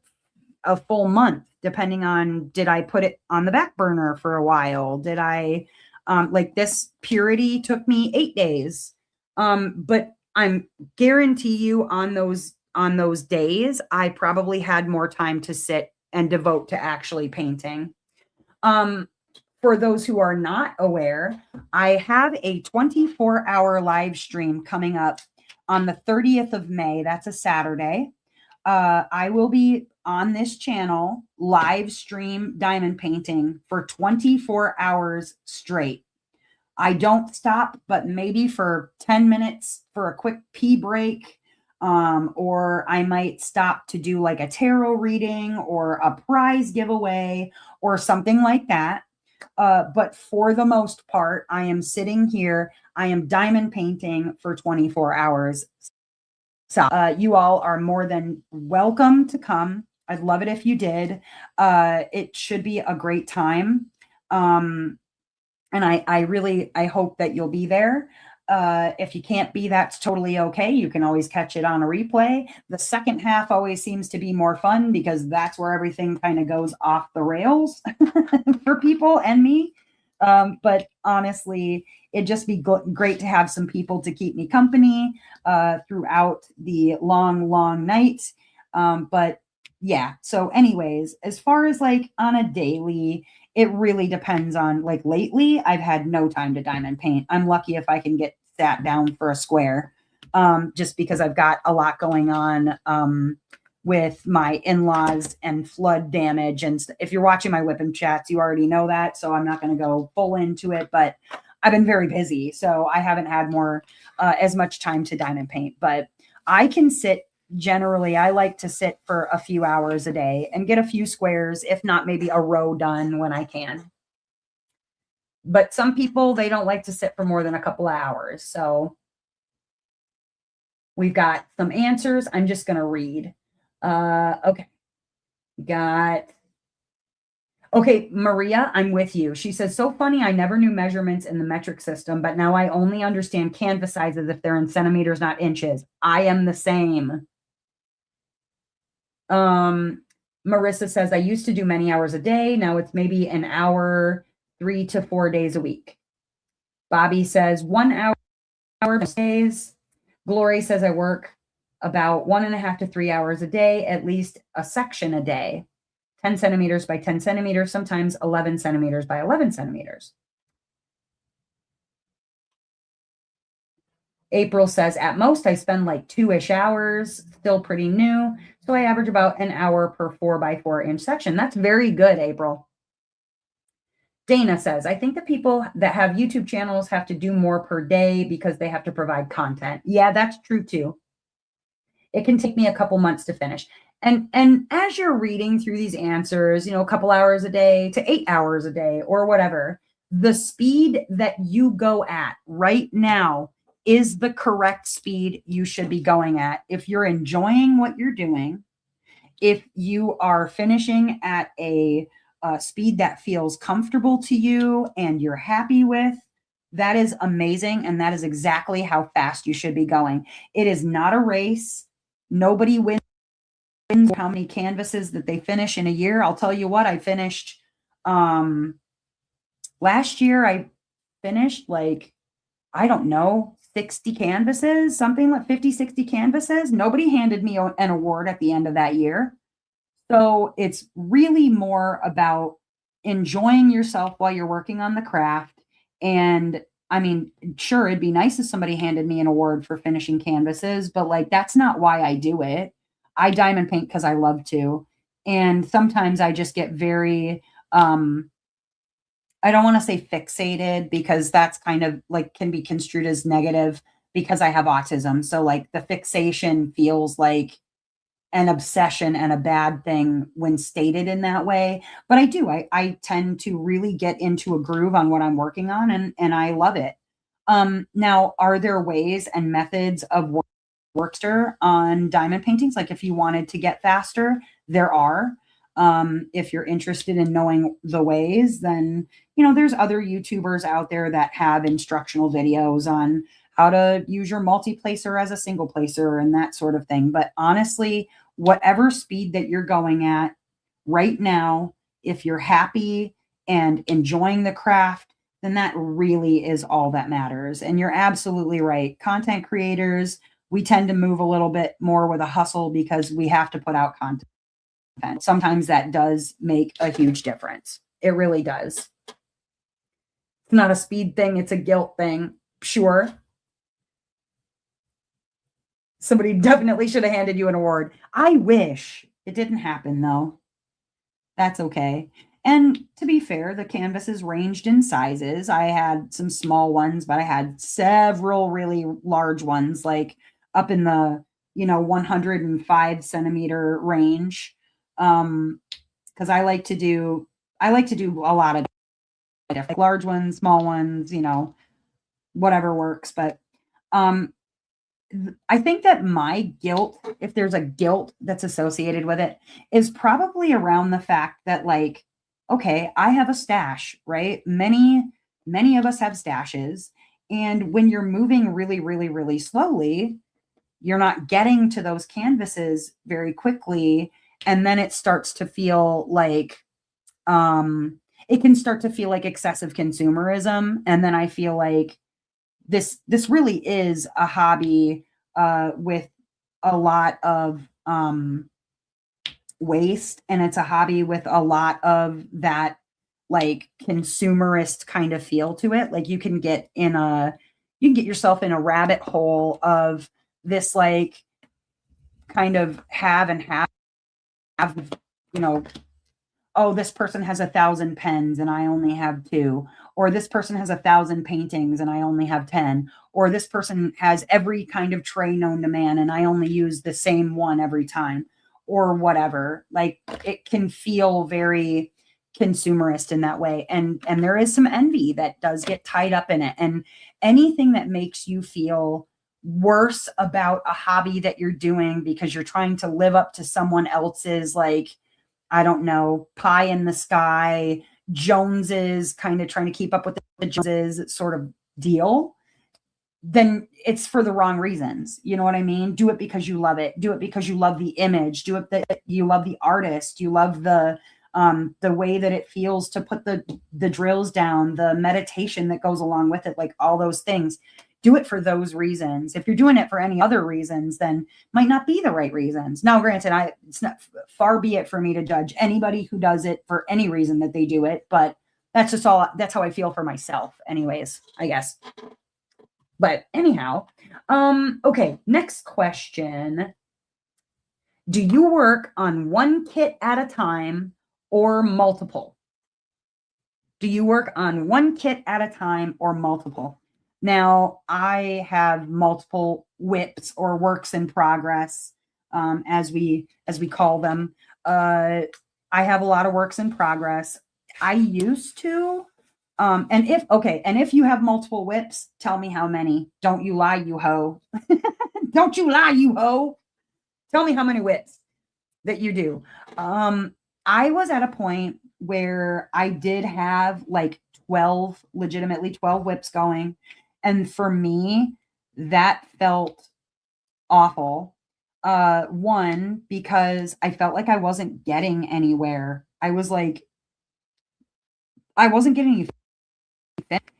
full month, depending on, did I put it on the back burner for a while? Did I, like this Purity took me 8 days. But I'm guarantee you on those days, I probably had more time to sit and devote to actually painting. For those who are not aware, I have a 24-hour live stream coming up on the 30th of May. That's a Saturday. I will be on this channel live stream diamond painting for 24 hours straight. I don't stop, but maybe for 10 minutes for a quick pee break. Or I might stop to do like a tarot reading or a prize giveaway or something like that. But for the most part, I am sitting here. I am diamond painting for 24 hours. So you all are more than welcome to come. I'd love it if you did. It should be a great time. And I hope that you'll be there. If you can't be, that's totally okay. You can always catch it on a replay. The second half always seems to be more fun because that's where everything kind of goes off the rails for people and me. But honestly, it'd just be great to have some people to keep me company throughout the long night. But yeah, so anyways, as far as like on a daily, it really depends on, like lately, I've had no time to diamond paint. I'm lucky if I can get sat down for a square, just because I've got a lot going on with my in-laws and flood damage. And if you're watching my Whip 'em chats, you already know that. So I'm not going to go full into it, but I've been very busy. So I haven't had as much time to diamond paint, but I can sit. Generally, I like to sit for a few hours a day and get a few squares, if not maybe a row done when I can. But some people, they don't like to sit for more than a couple of hours. So we've got some answers. I'm just going to read. Okay. Okay, Maria, I'm with you. She says, so funny. I never knew measurements in the metric system, but now I only understand canvas sizes if they're in centimeters, not inches. I am the same. Marissa says, I used to do many hours a day. Now it's maybe an hour, 3 to 4 days a week. Bobby says 1 hour days. Glory says I work about 1.5 to 3 hours a day, at least a section a day, 10 centimeters by 10 centimeters, sometimes 11 centimeters by 11 centimeters. April says, at most, I spend like 2-ish hours, still pretty new. So I average about an hour per 4x4 inch section. That's very good, April. Dana says, I think the people that have YouTube channels have to do more per day because they have to provide content. Yeah, that's true too. It can take me a couple months to finish. And as you're reading through these answers, a couple hours a day to 8 hours a day or whatever, the speed that you go at right now is the correct speed you should be going at. If you're enjoying what you're doing, if you are finishing at a speed that feels comfortable to you and you're happy with, that is amazing. And that is exactly how fast you should be going. It is not a race. Nobody wins how many canvases that they finish in a year. I'll tell you what, I finished last year, I finished like, I don't know, 60 canvases, something like 50, 60 canvases. Nobody handed me an award at the end of that year. So it's really more about enjoying yourself while you're working on the craft. And I mean, sure, it'd be nice if somebody handed me an award for finishing canvases, but like, that's not why I do it. I diamond paint because I love to. And sometimes I just get very, I don't want to say fixated because that's kind of like can be construed as negative because I have autism. So like the fixation feels like an obsession and a bad thing when stated in that way. But I do, I tend to really get into a groove on what I'm working on and I love it. Now, are there ways and methods of Workster on diamond paintings? Like if you wanted to get faster, there are. If you're interested in knowing the ways, then, there's other YouTubers out there that have instructional videos on how to use your multi-placer as a single placer and that sort of thing. But honestly, whatever speed that you're going at right now, if you're happy and enjoying the craft, then that really is all that matters. And you're absolutely right. Content creators, we tend to move a little bit more with a hustle because we have to put out content. Sometimes that does make a huge difference. It really does. It's not a speed thing, it's a guilt thing. Sure. Somebody definitely should have handed you an award. I wish it didn't happen though. That's okay. And to be fair, the canvases ranged in sizes. I had some small ones, but I had several really large ones, like up in the, 105 centimeter range. Because I like to do a lot of different large ones, small ones, whatever works. But I think that my guilt, if there's a guilt that's associated with it, is probably around the fact that, like, okay, I have a stash, right? Many of us have stashes. And when you're moving really, really, really slowly, you're not getting to those canvases very quickly. And then it starts to feel like, it can start to feel like excessive consumerism. And then I feel like this really is a hobby with a lot of waste, and it's a hobby with a lot of that like consumerist kind of feel to it. Like you can get yourself in a rabbit hole of this like kind of have and have, oh, this person has 1,000 pens and I only have 2, or this person has 1,000 paintings and I only have 10, or this person has every kind of tray known to man and I only use the same one every time, or whatever. Like it can feel very consumerist in that way. And there is some envy that does get tied up in it. And anything that makes you feel worse about a hobby that you're doing because you're trying to live up to someone else's, like, I don't know, pie in the sky, Joneses, kind of trying to keep up with the Joneses sort of deal, then it's for the wrong reasons. You know what I mean? Do it because you love it. Do it because you love the image. Do it that you love the artist. You love the way that it feels to put the drills down, the meditation that goes along with it, like all those things. Do it for those reasons. If you're doing it for any other reasons, then might not be the right reasons. Now, granted, it's not far be it for me to judge anybody who does it for any reason that they do it, but that's how I feel for myself anyways, I guess. But anyhow, okay, next question. Do you work on one kit at a time or multiple? Do you work on one kit at a time or multiple? Now, I have multiple whips or works in progress, as we call them. I have a lot of works in progress. I used to, and if you have multiple whips, tell me how many. Don't you lie, you hoe. Don't you lie, you hoe. Tell me how many whips that you do. I was at a point where I did have like 12, legitimately 12 whips going. And for me, that felt awful. One, because I felt like I wasn't getting anywhere. I wasn't getting anything.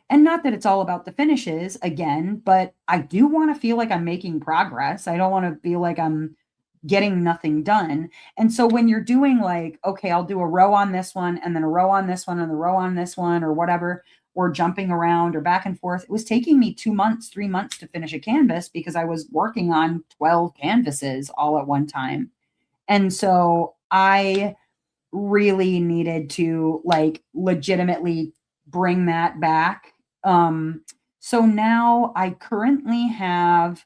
And not that it's all about the finishes again, but I do want to feel like I'm making progress. I don't want to feel like I'm getting nothing done. And so when you're doing like, okay, I'll do a row on this one and then a row on this one and a row on this one or whatever, or jumping around or back and forth, it was taking me 2 months, 3 months to finish a canvas because I was working on 12 canvases all at one time. And so I really needed to like legitimately bring that back. So now I currently have,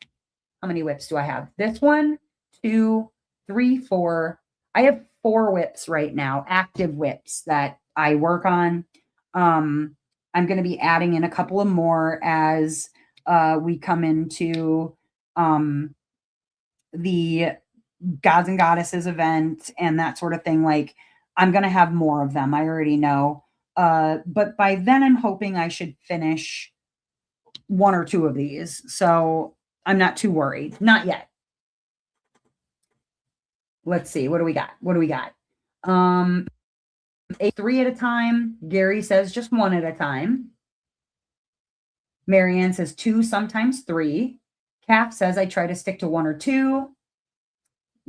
how many whips do I have? This one, two, three, four. I have 4 whips right now, active whips that I work on. I'm going to be adding in a couple of more as we come into the Gods and Goddesses event and that sort of thing. Like, I'm going to have more of them. I already know. But by then, I'm hoping I should finish 1 or 2 of these. So I'm not too worried. Not yet. Let's see. What do we got? What do we got? 3 at a time. Gary says just 1 at a time. Marianne says 2, sometimes 3. Kath says I try to stick to 1 or 2.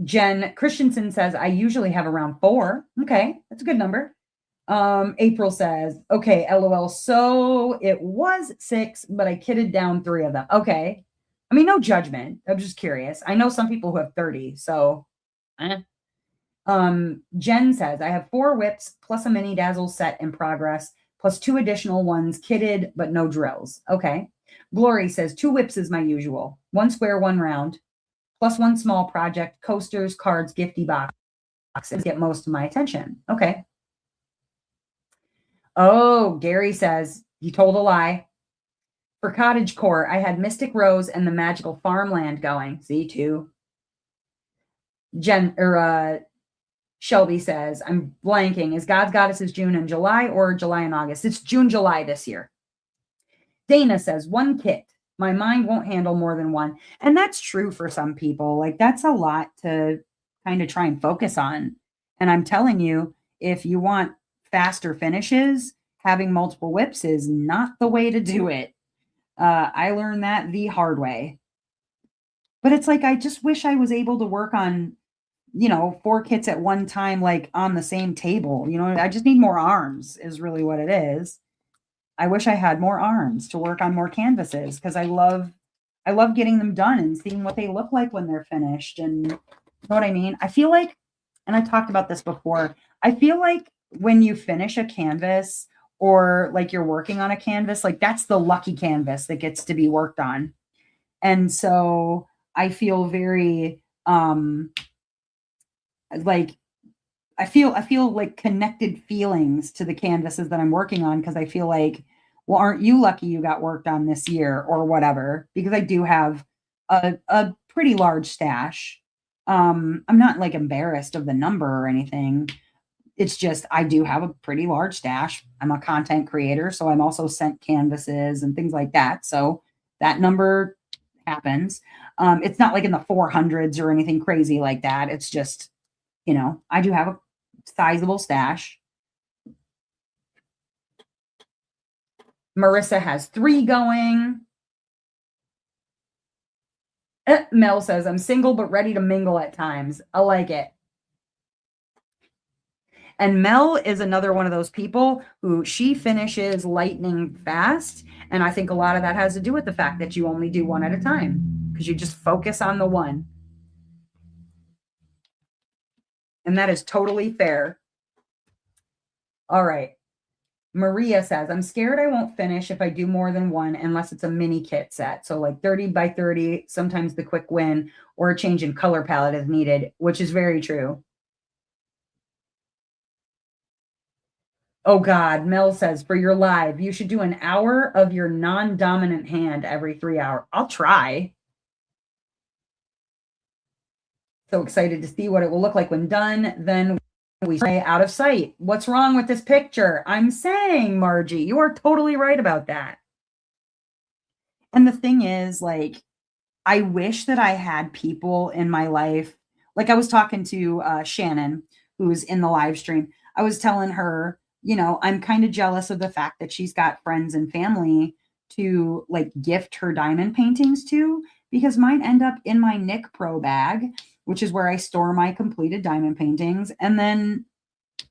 Jen Christensen says I usually have around 4. Okay, that's a good number. April says, okay, LOL. So it was 6, but I kitted down 3 of them. Okay. I mean, no judgment. I'm just curious. I know some people who have 30, so Jen says, I have 4 whips plus a mini dazzle set in progress, plus 2 additional ones kitted, but no drills. Okay. Glory says 2 whips is my usual. 1 square, 1 round, plus 1 small project, coasters, cards, gifty boxes get most of my attention. Okay. Oh, Gary says, you told a lie. For cottage core, I had Mystic Rose and the Magical Farmland going. See, 2. Shelby says, I'm blanking. Is God's Goddesses June and July or July and August? It's June, July this year. Dana says, 1 kit. My mind won't handle more than 1. And that's true for some people. Like, that's a lot to kind of try and focus on. And I'm telling you, if you want faster finishes, having multiple whips is not the way to do it. I learned that the hard way. But it's like, I just wish I was able to work on 4 kits at one time, like on the same table. I just need more arms is really what it is. I wish I had more arms to work on more canvases because I love getting them done and seeing what they look like when they're finished. And you know what I mean? I feel like, and I talked about this before, I feel like when you finish a canvas or like you're working on a canvas, like that's the lucky canvas that gets to be worked on. And so I feel very, like I feel like connected feelings to the canvases that I'm working on because I feel like, well, aren't you lucky you got worked on this year or whatever? Because I do have a pretty large stash. I'm not like embarrassed of the number or anything. It's just I do have a pretty large stash. I'm a content creator, so I'm also sent canvases and things like that. So that number happens. It's not like in the 400s or anything crazy like that. It's just, I do have a sizable stash. Marissa has 3 going. Mel says, I'm single but ready to mingle at times. I like it. And Mel is another one of those people who she finishes lightning fast. And I think a lot of that has to do with the fact that you only do one at a time because you just focus on the one. And that is totally fair. All right. Maria says, I'm scared I won't finish if I do more than one unless it's a mini kit set. So like 30 by 30, sometimes the quick win or a change in color palette is needed, which is very true. Oh God, Mel says, for your live, you should do an hour of your non-dominant hand every 3 hours. I'll try. So excited to see what it will look like when done. Then we say out of sight. What's wrong with this picture? I'm saying, Margie, you are totally right about that. And the thing is, like, I wish that I had people in my life. Like I was talking to Shannon, who's in the live stream. I was telling her, you know, I'm kind of jealous of the fact that she's got friends and family to like gift her diamond paintings to, because mine end up in my Nick Pro bag, which is where I store my completed diamond paintings. And then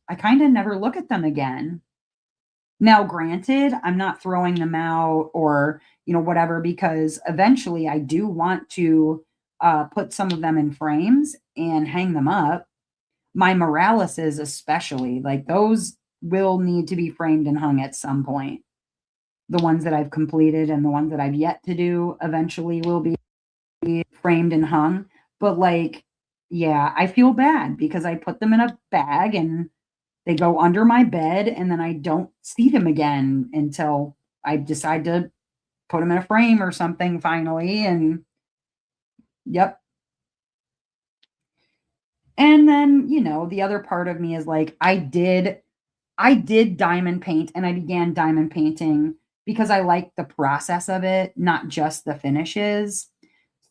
I kind of never look at them again. Now, granted, I'm not throwing them out or, you know, whatever, because eventually I do want to put some of them in frames and hang them up. My Moraleses, especially, like those will need to be framed and hung at some point. The ones that I've completed and the ones that I've yet to do eventually will be framed and hung. But like, yeah, I feel bad because I put them in a bag and they go under my bed and then I don't see them again until I decide to put them in a frame or something finally. And yep. And then, you know, the other part of me is like, I did diamond paint and I began diamond painting because I like the process of it, not just the finishes.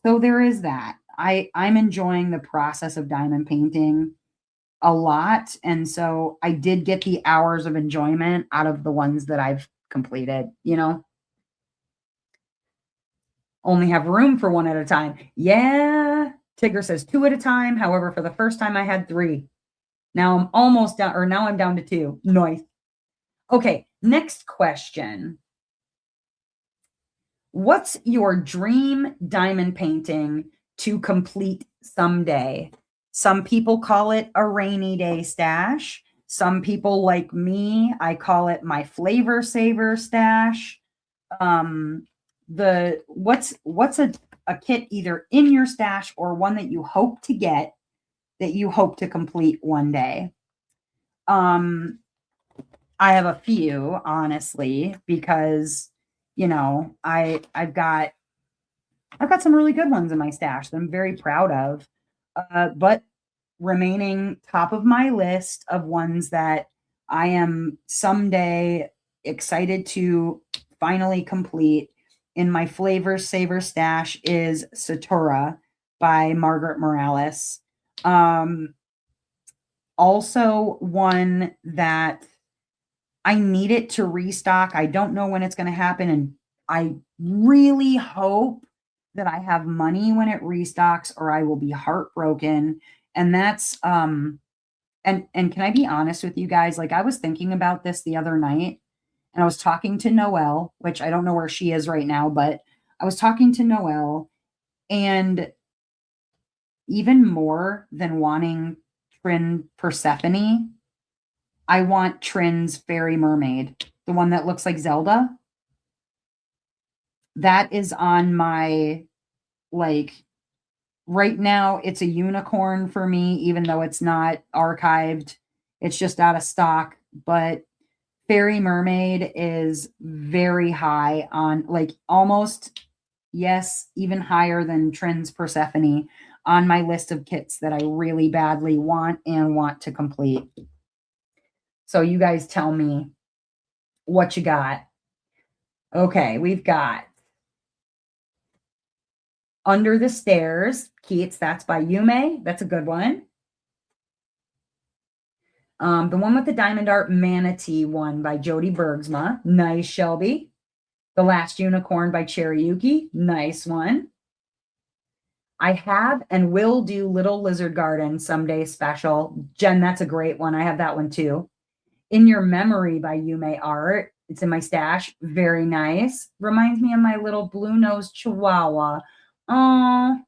So there is that. I'm enjoying the process of diamond painting a lot. And so I did get the hours of enjoyment out of the ones that I've completed, you know. Only have room for one at a time. Yeah. Tigger says 2 at a time. However, for the first time I had 3. Now I'm almost down, or now I'm down to 2. Nice. Okay, next question. What's your dream diamond painting to complete someday? Some people call it a rainy day stash. Some people like me, I call it my flavor saver stash. What's a kit either in your stash or one that you hope to get that you hope to complete one day? I have a few, honestly, because you know, I've got some really good ones in my stash that I'm very proud of. But remaining top of my list of ones that I am someday excited to finally complete in my flavor saver stash is Satura by Margaret Morales. Also one that I need it to restock. I don't know when it's going to happen. And I really hope that I have money when it restocks or I will be heartbroken. And that's, and can I be honest with you guys? Like I was thinking about this the other night and I was talking to Noelle, which I don't know where she is right now, but I was talking to Noelle, and even more than wanting Trin Persephone, I want Trin's Fairy Mermaid, the one that looks like Zelda. That is on my, like, right now, it's a unicorn for me, even though it's not archived. It's just out of stock. But Fairy Mermaid is very high on, like, almost, yes, even higher than Trin's Persephone on my list of kits that I really badly want and want to complete. So you guys tell me what you got. Okay, we've got Under the Stairs, Keats. That's by Yume. That's a good one. The one with the diamond art manatee one by Jody Bergsma. Nice, Shelby. The Last Unicorn by Cherry Yuki. Nice one. I have and will do Little Lizard Garden someday special. Jen, that's a great one. I have that one too. In Your Memory by Yume Art. It's in my stash. Very nice. Reminds me of my little blue-nosed chihuahua. Oh,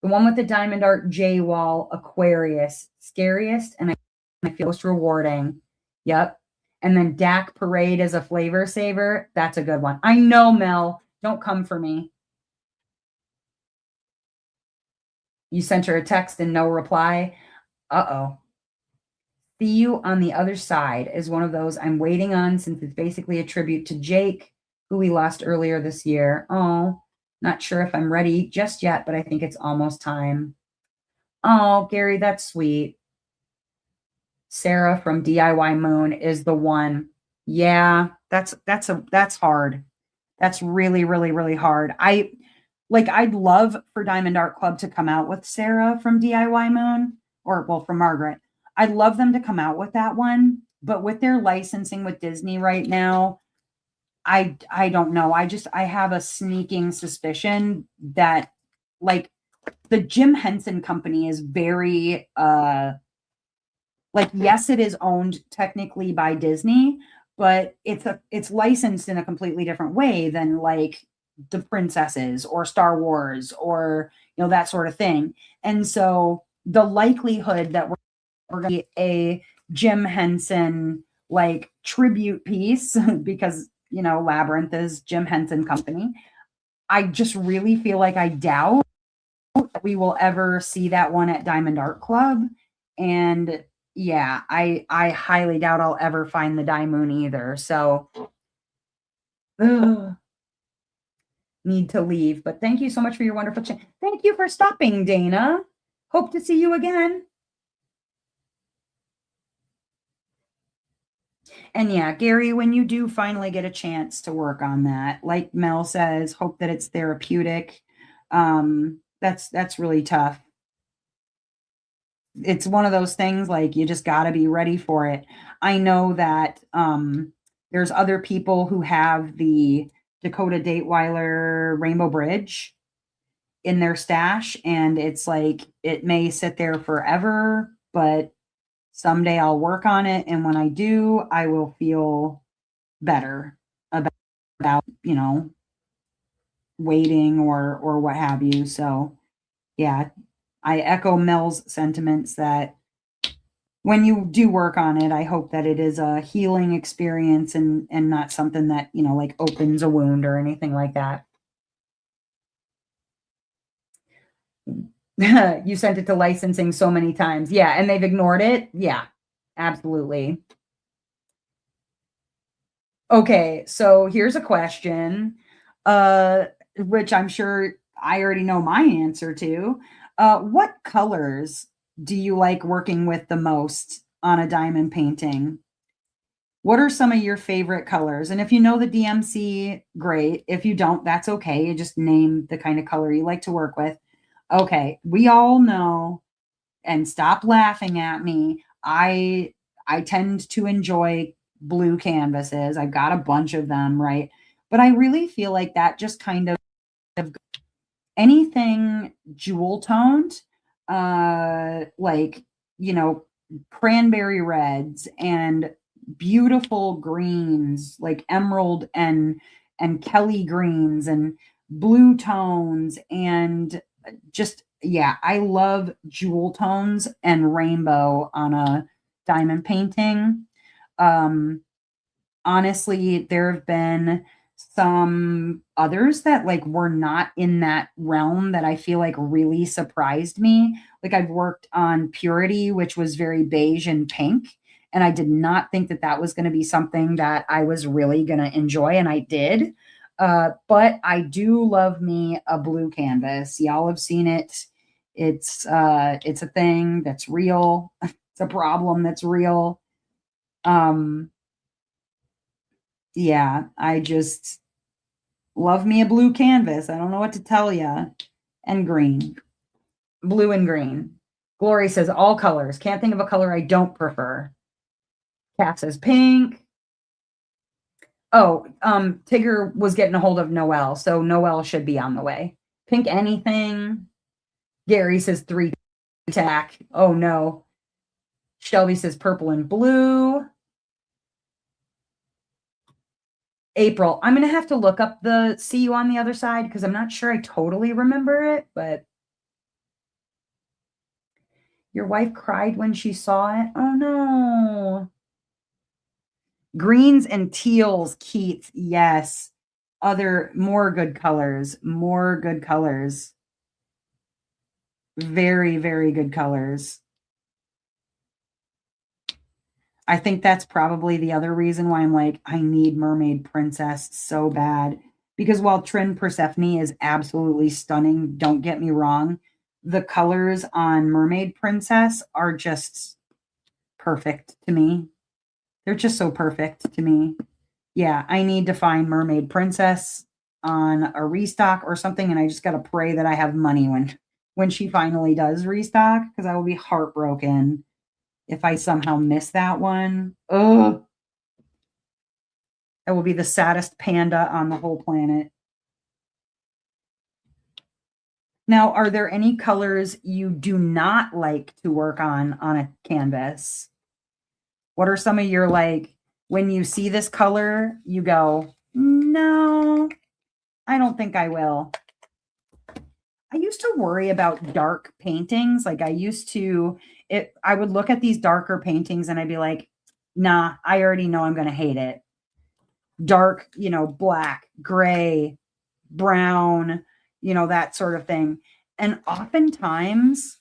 the one with the diamond art J Wall Aquarius. Scariest and I feel most rewarding. Yep. And then Dak Parade as a flavor saver. That's a good one. I know, Mel. Don't come for me. You sent her a text and no reply. Uh-oh. See You on the Other Side is one of those I'm waiting on since it's basically a tribute to Jake, who we lost earlier this year. Oh, not sure if I'm ready just yet, but I think it's almost time. Oh, Gary, that's sweet. Sarah from DIY Moon is the one. Yeah, that's hard. That's really, really, really hard. I'd love for Diamond Art Club to come out with Sarah from DIY Moon, or well, from Margaret. I'd love them to come out with that one, but with their licensing with Disney right now, I don't know. I have a sneaking suspicion that like the Jim Henson Company is very like yes, it is owned technically by Disney, but it's licensed in a completely different way than like the princesses or Star Wars or that sort of thing. And so the likelihood that we're going to get a Jim Henson like tribute piece because Labyrinth is Jim Henson Company. I just really feel like I doubt we will ever see that one at Diamond Art Club. And yeah, I highly doubt I'll ever find the Daimoon either. So ugh, need to leave. But thank you so much for your wonderful chat. Thank you for stopping, Dana. Hope to see you again. And yeah, Gary, when you do finally get a chance to work on that, like Mel says, hope that it's therapeutic. That's really tough. It's one of those things like you just got to be ready for it. I know that there's other people who have the Dakota Dateweiler Rainbow Bridge in their stash, and it's like it may sit there forever, but someday I'll work on it, and when I do, I will feel better about waiting or what have you. So yeah, I echo Mel's sentiments that when you do work on it, I hope that it is a healing experience and not something that like opens a wound or anything like that. You sent it to licensing so many times. Yeah, and they've ignored it. Yeah, absolutely. Okay, so here's a question, which I'm sure I already know my answer to. What colors do you like working with the most on a diamond painting? What are some of your favorite colors? And if you know the DMC, great. If you don't, that's okay. You just name the kind of color you like to work with. Okay, we all know, and stop laughing at me. I tend to enjoy blue canvases. I've got a bunch of them, right? But I really feel like that just kind of anything jewel toned, like, cranberry reds and beautiful greens, like emerald and Kelly greens and blue tones and just yeah, I love jewel tones and rainbow on a diamond painting. Um, Honestly, there have been some others that like were not in that realm that I feel like really surprised me. Like I've worked on Purity, which was very beige and pink, and I did not think that that was going to be something that I was really going to enjoy, and I did. But I do love me a blue canvas. Y'all have seen it. It's a thing that's real. It's a problem that's real. Um, yeah, I just love me a blue canvas. I don't know what to tell you. And green, blue and green. Glory says all colors. Can't think of a color I don't prefer. Cat says pink. Oh, Tigger was getting a hold of Noelle, so Noelle should be on the way. Pink anything. Gary says 3 tack. Oh no. Shelby says purple and blue. April, I'm going to have to look up the See You on the Other Side because I'm not sure I totally remember it, but your wife cried when she saw it. Oh no. Greens and teals, Keith. Yes. More good colors. More good colors. Very, very good colors. I think that's probably the other reason why I'm like, I need Mermaid Princess so bad. Because while Trin Persephone is absolutely stunning, don't get me wrong, the colors on Mermaid Princess are just perfect to me. They're just so perfect to me. Yeah, I need to find Mermaid Princess on a restock or something, and I just got to pray that I have money when she finally does restock, because I will be heartbroken if I somehow miss that one. Ugh. I will be the saddest panda on the whole planet. Now, are there any colors you do not like to work on a canvas? What are some of your, like, when you see this color, you go, no, I don't think I will. I used to worry about dark paintings. Like I would look at these darker paintings and I'd be like, nah, I already know I'm going to hate it. Dark, black, gray, brown, that sort of thing. And oftentimes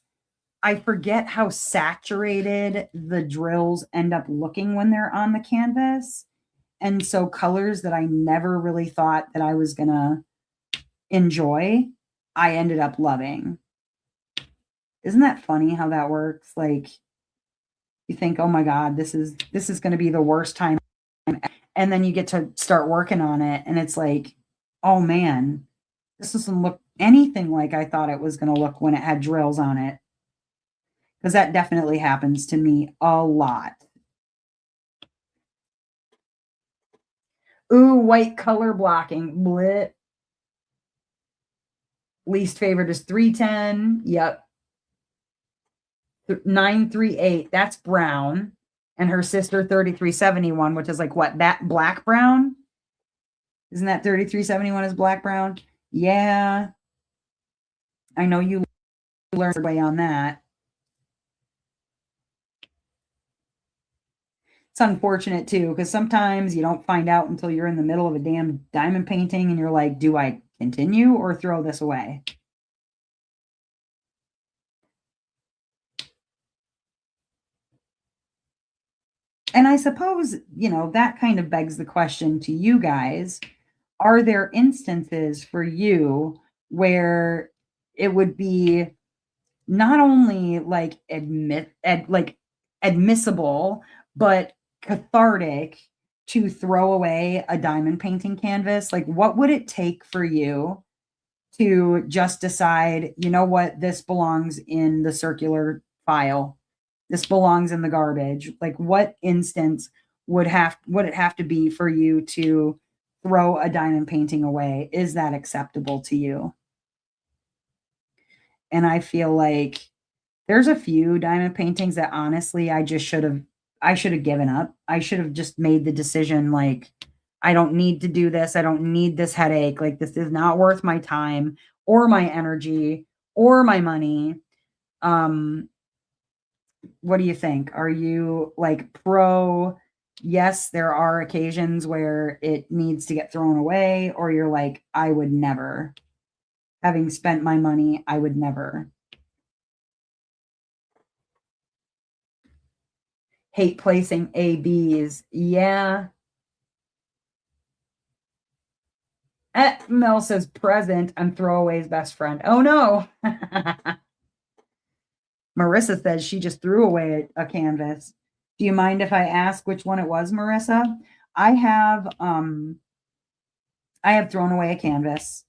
I forget how saturated the drills end up looking when they're on the canvas. And so colors that I never really thought that I was going to enjoy, I ended up loving. Isn't that funny how that works? Like you think, oh my God, this is going to be the worst time. And then you get to start working on it. And it's like, oh man, this doesn't look anything like I thought it was going to look when it had drills on it. Because that definitely happens to me a lot. Ooh, white color blocking. Blit. Least favorite is 310. Yep. 938. That's brown. And her sister 3371, which is like what? That black brown? Isn't that 3371 is black brown? Yeah. I know you learned your way on that. It's unfortunate too, because sometimes you don't find out until you're in the middle of a damn diamond painting and you're like, do I continue or throw this away? And I suppose, that kind of begs the question to you guys. Are there instances for you where it would be not only like admissible, but cathartic to throw away a diamond painting canvas? Like, what would it take for you to just decide, you know what, this belongs in the circular file? This belongs in the garbage. Like, what instance would it have to be for you to throw a diamond painting away? Is that acceptable to you? And I feel like there's a few diamond paintings that honestly I should have given up. I should have just made the decision like, I don't need to do this. I don't need this headache. Like, this is not worth my time or my energy or my money. What do you think? Are you like pro, yes, there are occasions where it needs to get thrown away, or you're like, I would never, having spent my money, I would never. Hate placing ABs. Yeah. Mel says present. I'm throwaway's best friend. Oh no. Marissa says she just threw away a canvas. Do you mind if I ask which one it was, Marissa? I have thrown away a canvas.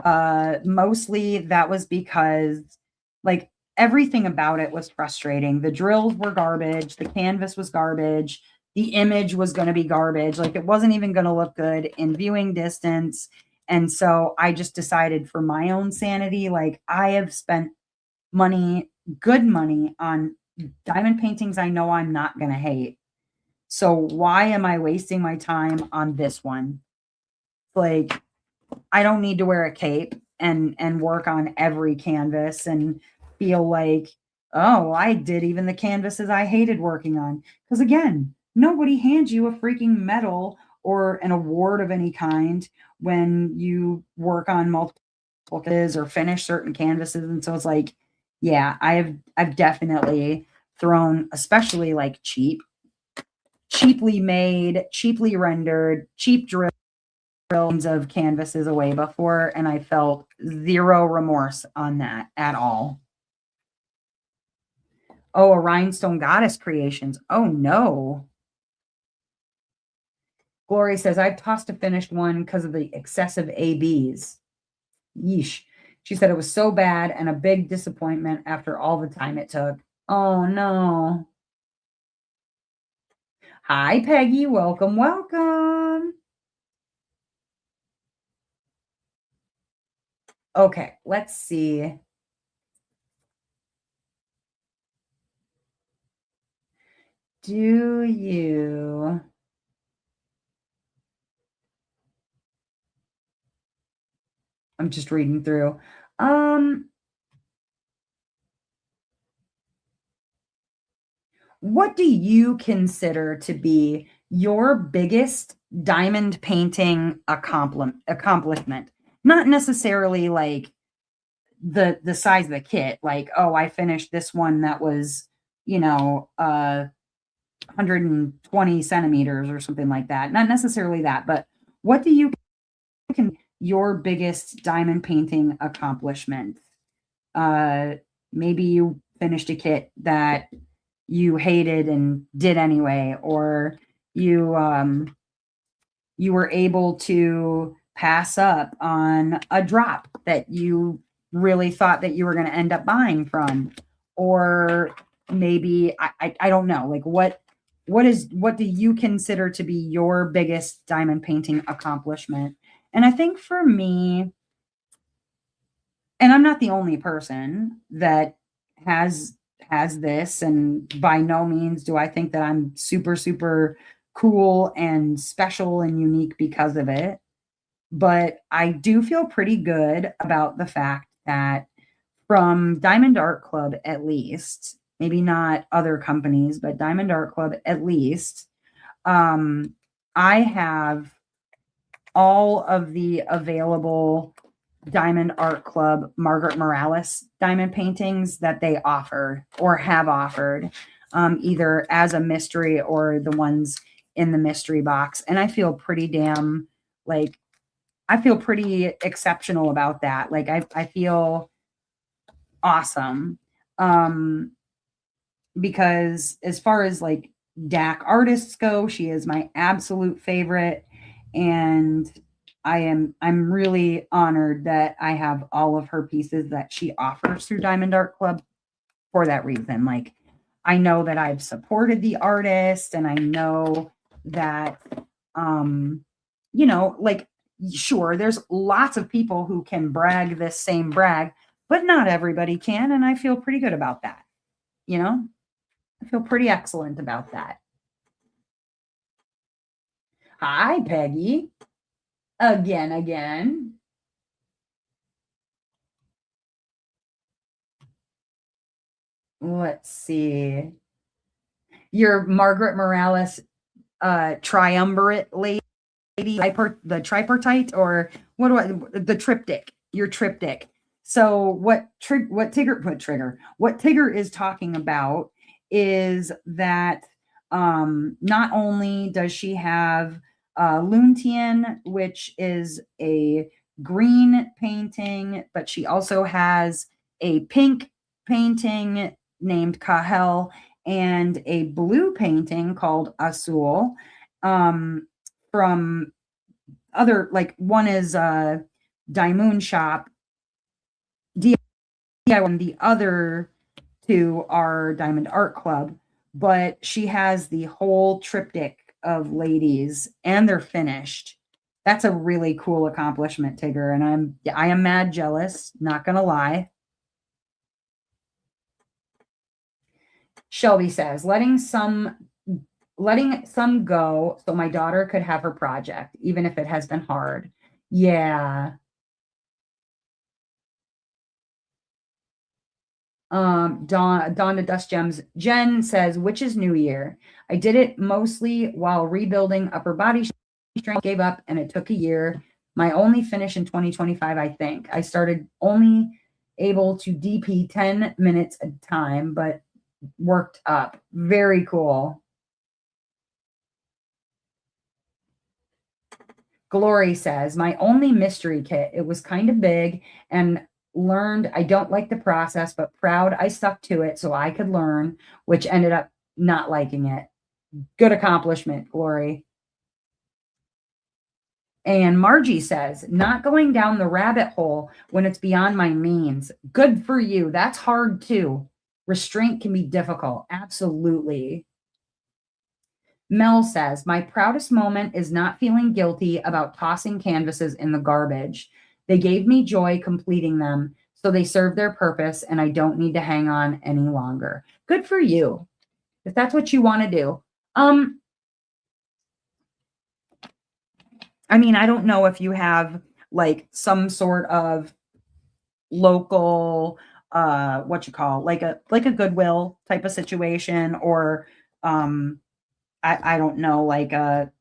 Mostly that was because like everything about it was frustrating. The drills were garbage, the canvas was garbage, the image was going to be garbage. Like, it wasn't even going to look good in viewing distance. And so I just decided for my own sanity, like I have spent money, good money on diamond paintings I know I'm not going to hate. So why am I wasting my time on this one? Like I don't need to wear a cape and work on every canvas and feel like, oh, I did even the canvases I hated working on. Because again, nobody hands you a freaking medal or an award of any kind when you work on multiple canvases or finish certain canvases. And so it's like, yeah, I've definitely thrown, especially like cheaply made, cheaply rendered, cheap drill of canvases away before, and I felt zero remorse on that at all. Oh, a Rhinestone Goddess Creations. Oh no. Glory says, I've tossed a finished one because of the excessive ABs. Yeesh. She said it was so bad and a big disappointment after all the time it took. Oh no. Hi, Peggy. Welcome, welcome. Okay, let's see. Do you I'm just reading through. What do you consider to be your biggest diamond painting accomplishment? Not necessarily like the size of the kit, like, oh, I finished this one that was, 120 centimeters or something like that. Not necessarily that, but what do you can your biggest diamond painting accomplishment? Uh, Maybe you finished a kit that you hated and did anyway, or you were able to pass up on a drop that you really thought that you were going to end up buying from, or maybe I don't know, like what do you consider to be your biggest diamond painting accomplishment? And I think for me, and I'm not the only person that has has this, and by no means do I think that I'm super super cool and special and unique because of it, but I do feel pretty good about the fact that from Diamond Art Club at least, maybe not other companies, but Diamond Art Club at least, um I have all of the available Diamond Art Club Margaret Morales diamond paintings that they offer or have offered, either as a mystery or the ones in the mystery box. And I feel pretty damn like I feel pretty exceptional about that. Like I feel awesome. Um, because as far as like DAC artists go, she is my absolute favorite. And I'm really honored that I have all of her pieces that she offers through Diamond Art Club for that reason. Like I know that I've supported the artist, and I know that like sure, there's lots of people who can brag this same brag, but not everybody can, and I feel pretty good about that. You know? I feel pretty excellent about that. Hi, Peggy. Again. Let's see. Your Margaret Morales triumvirate lady, the tripartite, or the triptych, your triptych. So what Tigger is talking about is that not only does she have Luntian, which is a green painting, but she also has a pink painting named Kahel and a blue painting called Azul, from other, like one is Daimoon Shop DIY, and the other two are Diamond Art Club. But she has the whole triptych of ladies, and they're finished. That's a really cool accomplishment, Tigger, and I am mad jealous, not gonna lie. Shelby says, letting some go so my daughter could have her project, even if it has been hard. Yeah. Dawn to Dust Gems. Jen says, which is New Year. I did it mostly while rebuilding upper body strength, gave up, and it took a year. My only finish in 2025, I think. I started only able to DP 10 minutes at a time, but worked up. Very cool. Glory says, my only mystery kit. It was kind of big and learned I don't like the process, but proud I stuck to it so I could learn, which ended up not liking it. Good accomplishment, Glory. And Margie says, not going down the rabbit hole when it's beyond my means. Good for you. That's hard too. Restraint can be difficult. Absolutely. Mel says, my proudest moment is not feeling guilty about tossing canvases in the garbage. They gave me joy completing them, so they serve their purpose and I don't need to hang on any longer. Good for you. If that's what you want to do. I mean, I don't know if you have like some sort of local what you call like a Goodwill type of situation or I don't know, like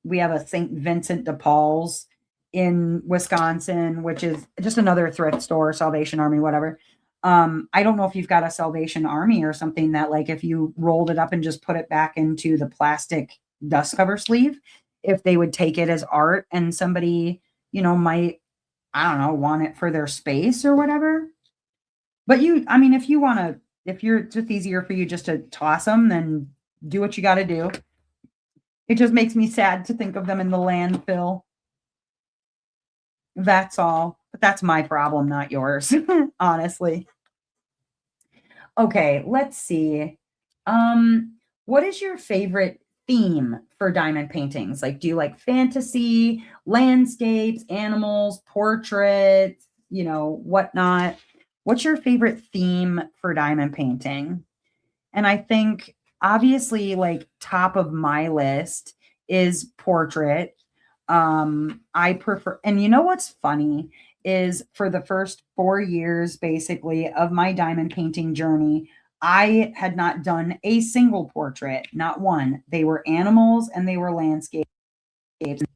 we have a St. Vincent de Paul's in Wisconsin, which is just another thrift store, Salvation Army, whatever. I don't know if you've got a Salvation Army or something that like if you rolled it up and just put it back into the plastic dust cover sleeve, if they would take it as art and somebody, might, I don't know, want it for their space or whatever. But I mean, if you want to, if you're just easier for you just to toss them, then do what you got to do. It just makes me sad to think of them in the landfill. That's all. But that's my problem, not yours, honestly. Okay, let's see. What is your favorite theme for diamond paintings? Like, do you like fantasy, landscapes, animals, portraits, whatnot? What's your favorite theme for diamond painting? And I think obviously like top of my list is portrait. I prefer, and you know what's funny is for the first 4 years basically of my diamond painting journey, I had not done a single portrait, not one. They were animals and they were landscapes,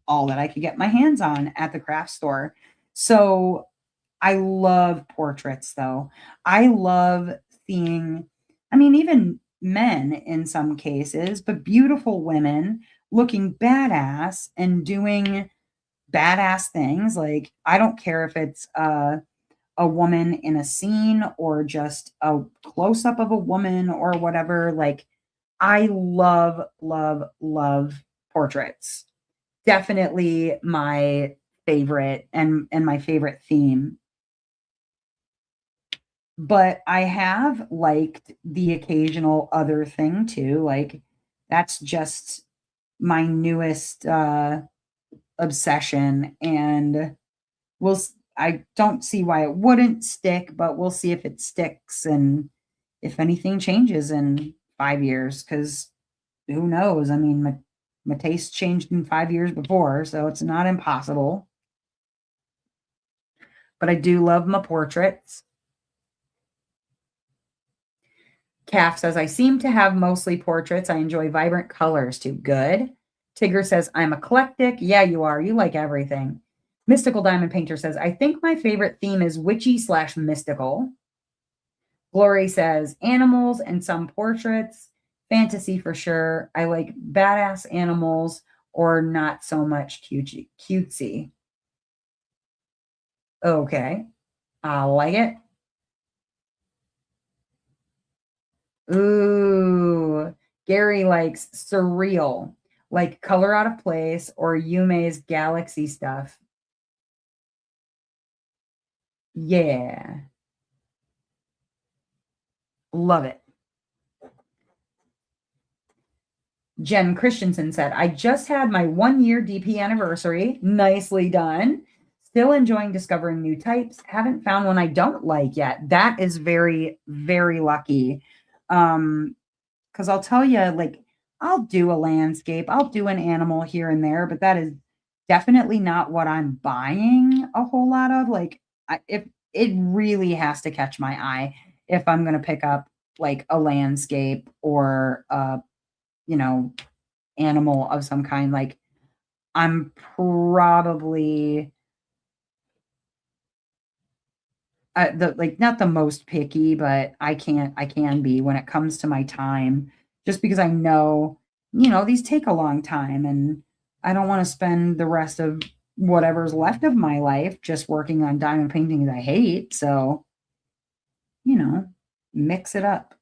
all that I could get my hands on at the craft store. So I love portraits though. I love seeing, I mean, even men in some cases, but beautiful women looking badass and doing badass things. Like, I don't care if it's a woman in a scene or just a close up of a woman or whatever. Like, I love, love, love portraits. Definitely my favorite and my favorite theme. But I have liked the occasional other thing too. Like, that's just my newest obsession, and I don't see why it wouldn't stick, but we'll see if it sticks and if anything changes in 5 years, because who knows? I mean, my taste changed in 5 years before, so it's not impossible. But I do love my portraits. Calf says, I seem to have mostly portraits. I enjoy vibrant colors too. Good. Tigger says, I'm eclectic. Yeah, you are. You like everything. Mystical Diamond Painter says, I think my favorite theme is witchy/mystical. Glory says, animals and some portraits. Fantasy for sure. I like badass animals or not so much cutesy. Okay. I like it. Ooh, Gary likes surreal, like Color Out of Place or Yume's Galaxy stuff. Yeah, love it. Jen Christensen said, I just had my 1 year DP anniversary. Nicely done. Still enjoying discovering new types. Haven't found one I don't like yet. That is very, very lucky. Because I'll tell you, like, I'll do a landscape, I'll do an animal here and there, but that is definitely not what I'm buying a whole lot of. Like, if it really has to catch my eye if I'm going to pick up like a landscape or you know, animal of some kind. Like, I'm probably the like not the most picky, but I can be when it comes to my time, just because I know, these take a long time and I don't want to spend the rest of whatever's left of my life just working on diamond paintings I hate. So, you know, mix it up.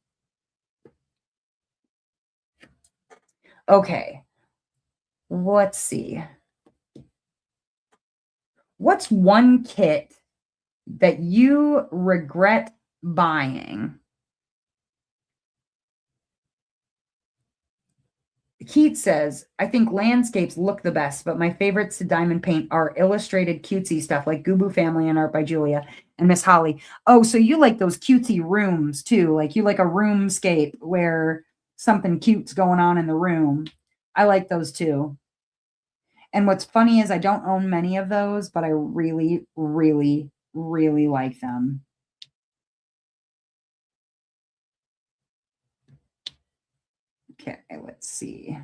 Okay, let's see. What's one kit that you regret buying? Keith says, I think landscapes look the best, but my favorites to diamond paint are illustrated cutesy stuff like Gubu Family and Art by Julia and Miss Holly. Oh, so you like those cutesy rooms too. Like you like a roomscape where something cute's going on in the room. I like those too. And what's funny is I don't own many of those, but I really, really, really like them. Okay, let's see.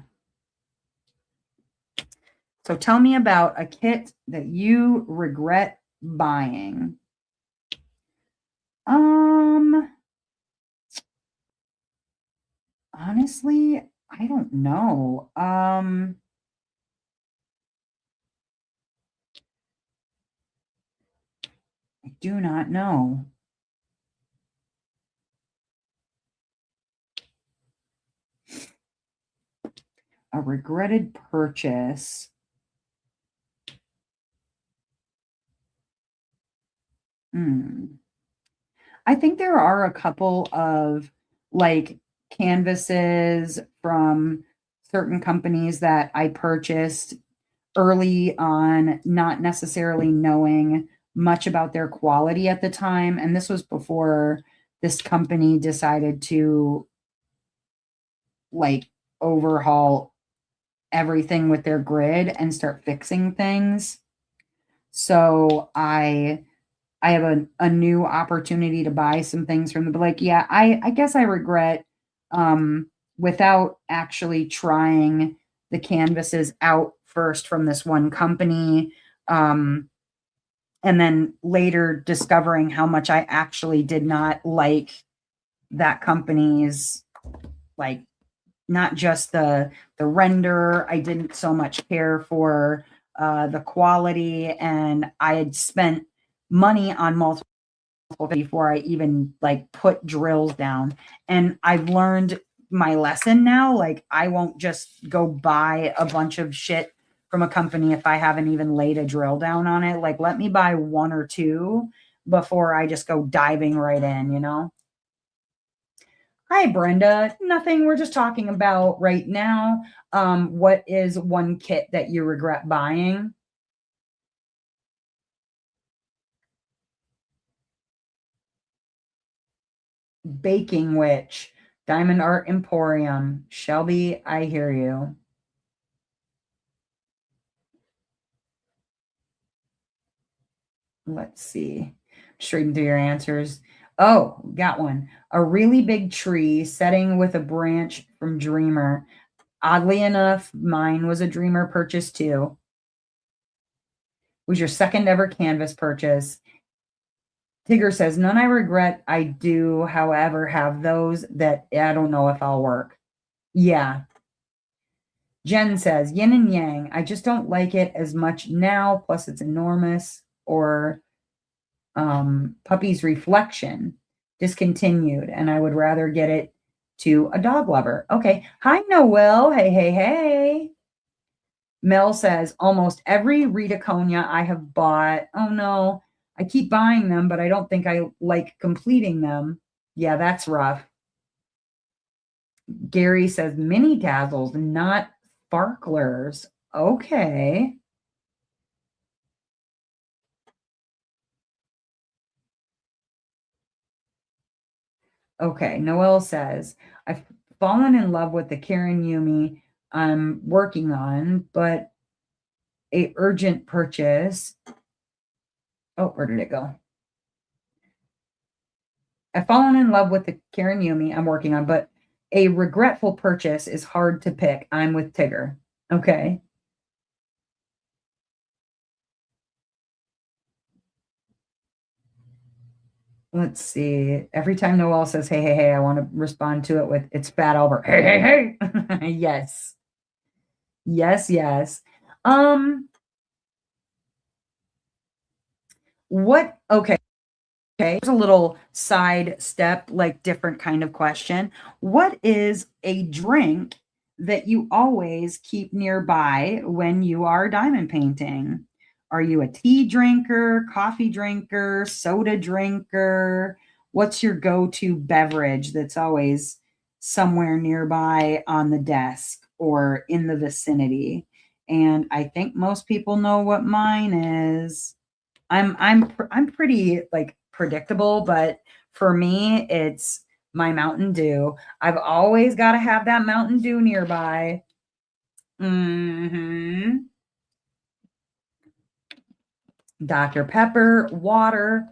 So tell me about a kit that you regret buying. Honestly, I don't know. I do not know. A regretted purchase. I think there are a couple of like canvases from certain companies that I purchased early on, not necessarily knowing much about their quality at the time. And this was before this company decided to like overhaul everything with their grid and start fixing things. So I have a new opportunity to buy some things from them. But like, yeah, I guess I regret without actually trying the canvases out first from this one company. And then later discovering how much I actually did not like that company's, like, not just the render. I didn't so much care for the quality, and I had spent money on multiple before I even like put drills down. And I've learned my lesson now. Like, I won't just go buy a bunch of shit from a company if I haven't even laid a drill down on it. Like, let me buy one or two before I just go diving right in, you know? Hi, Brenda. Nothing. We're just talking about right now. What is one kit that you regret buying? Baking Witch, Diamond Art Emporium. Shelby, I hear you. Let's see. Just reading through your answers. Oh, got one. A really big tree setting with a branch from Dreamer. Oddly enough, mine was a Dreamer purchase too. Was your second ever canvas purchase. Tigger says, none I regret. I do, however, have those that I don't know if I'll work. Yeah. Jen says, yin and yang. I just don't like it as much now. Plus, it's enormous. Or Puppy's Reflection discontinued, and I would rather get it to a dog lover. Okay. Hi, Noel. Hey, hey, hey. Mel says, almost every Rita Conia I have bought. Oh no, I keep buying them, but I don't think I like completing them. Yeah, that's rough. Gary says mini dazzles, not sparklers. Okay. Okay. Noel says, I've fallen in love with the Karen Yumi I'm working on, but a urgent purchase. Oh, where did it go? I've fallen in love with the Karen Yumi I'm working on, but a regretful purchase is hard to pick. I'm with Tigger. Okay. Let's see. Every time Noel says, hey, hey, hey, I want to respond to it with, it's Fat Albert. Hey, hey, hey. Yes. Yes, yes. Um, okay. Okay, here's a little side step, like different kind of question. What is a drink that you always keep nearby when you are diamond painting? Are you a tea drinker, coffee drinker, soda drinker? What's your go-to beverage that's always somewhere nearby on the desk or in the vicinity? And I think most people know what mine is. I'm pretty like predictable, but for me, it's my Mountain Dew. I've always got to have that Mountain Dew nearby. Hmm. Dr. Pepper, water.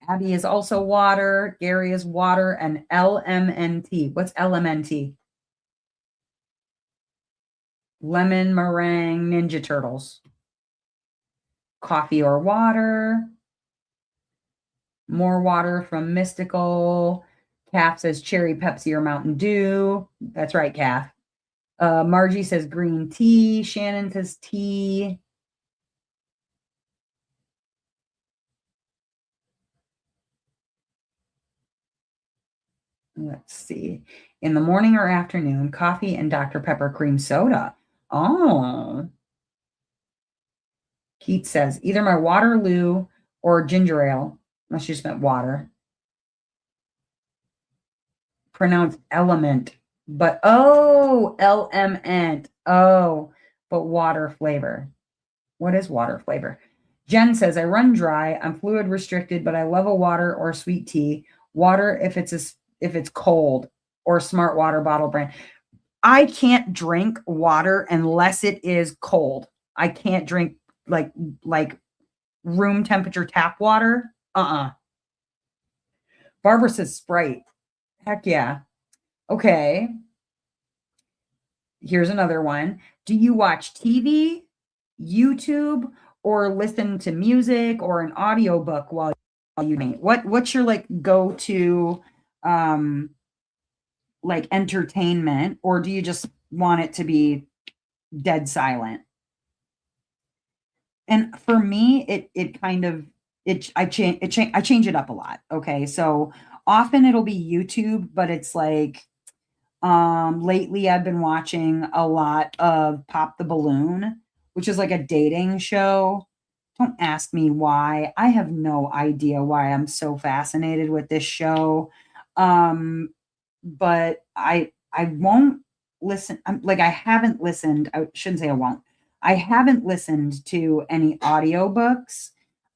Abby is also water. Gary is water, and LMNT. What's LMNT? Lemon meringue Ninja Turtles. Coffee or water. More water from Mystical. Calf says cherry Pepsi or Mountain Dew. That's right, Calf. Margie says green tea. Shannon says tea. Let's see. In the morning or afternoon, coffee and Dr. Pepper cream soda. Oh. Keith says either my Waterloo or ginger ale. Unless you just meant water. Pronounced element. But LMN. Oh, but water flavor. What is water flavor? Jen says, I run dry. I'm fluid restricted, but I love a water or sweet tea. Water if it's cold or smart water bottle brand. I can't drink water unless it is cold. I can't drink like room temperature tap water. Barbara says Sprite. Heck yeah. Okay. Here's another one. Do you watch TV, YouTube, or listen to music or an audiobook while you paint? What's your like go-to like entertainment, or do you just want it to be dead silent? And for me, it kind of I change it up a lot. Okay. So often it'll be YouTube, but it's like lately I've been watching a lot of Pop the Balloon, which is like a dating show. Don't ask me why. I have no idea why I'm so fascinated with this show. But I won't listen. Like I haven't listened. I shouldn't say I won't. I haven't listened to any audiobooks.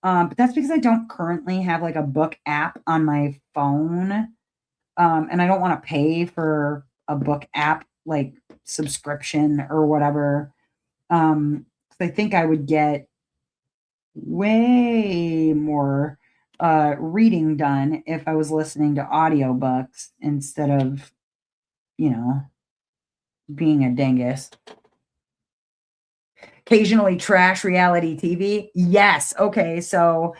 But that's because I don't currently have like a book app on my phone. And I don't want to pay for a book app like subscription or whatever. 'Cause I think I would get way more reading done if I was listening to audiobooks instead of, you know, being a dingus. Occasionally trash reality TV. Yes. Okay. So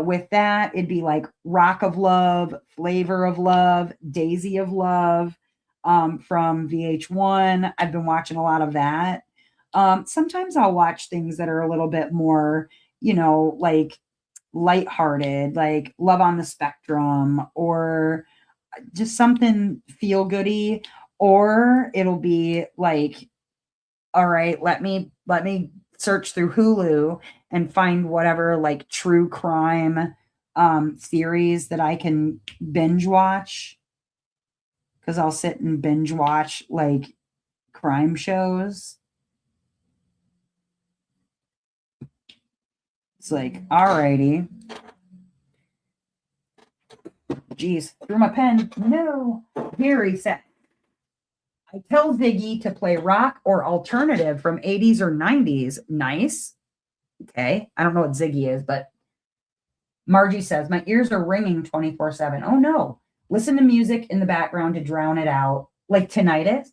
with that, it'd be like Rock of Love, Flavor of Love, Daisy of Love from VH1. I've been watching a lot of that. Sometimes I'll watch things that are a little bit more, like lighthearted, like Love on the Spectrum, or just something feel goody, or it'll be like, all right, let me search through Hulu and find whatever like true crime series that I can binge watch. because I'll sit and binge watch like crime shows. It's like, alrighty. Geez, threw my pen. No. Here he said, I tell Ziggy to play rock or alternative from 80s or 90s. Nice. Okay. I don't know what Ziggy is, but Margie says, my ears are ringing 24/7. Oh no. Listen to music in the background to drown it out. Like tinnitus.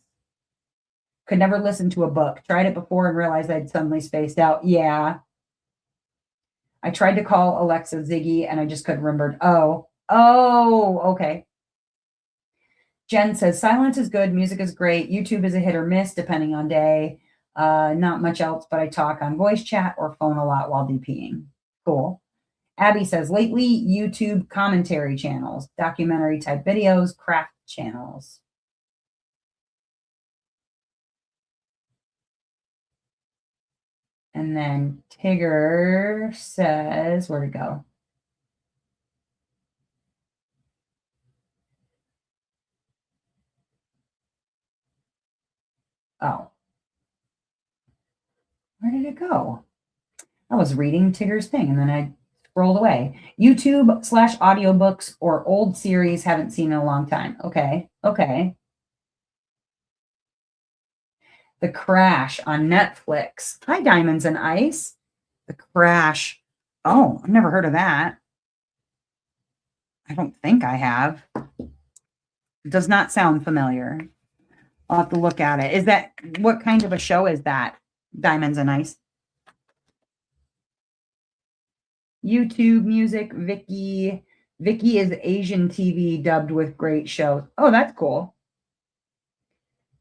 Could never listen to a book. Tried it before and realized I'd suddenly spaced out. Yeah. I tried to call Alexa Ziggy and I just couldn't remember. Oh, okay. Jen says, silence is good. Music is great. YouTube is a hit or miss depending on day. Not much else, but I talk on voice chat or phone a lot while DPing. Cool. Abby says, lately, YouTube commentary channels, documentary type videos, craft channels. And then Tigger says, where'd it go? Oh. Where did it go? I was reading Tigger's thing and then I scrolled away. YouTube/audiobooks or old series haven't seen in a long time. Okay. The Crash on Netflix. Hi, Diamonds and Ice. The Crash. Oh, I've never heard of that. I don't think I have. It does not sound familiar. I'll have to look at it. Is that, what kind of a show is that? Diamonds and Ice. YouTube music, Vicky. Vicky is Asian TV dubbed with great shows. Oh, that's cool.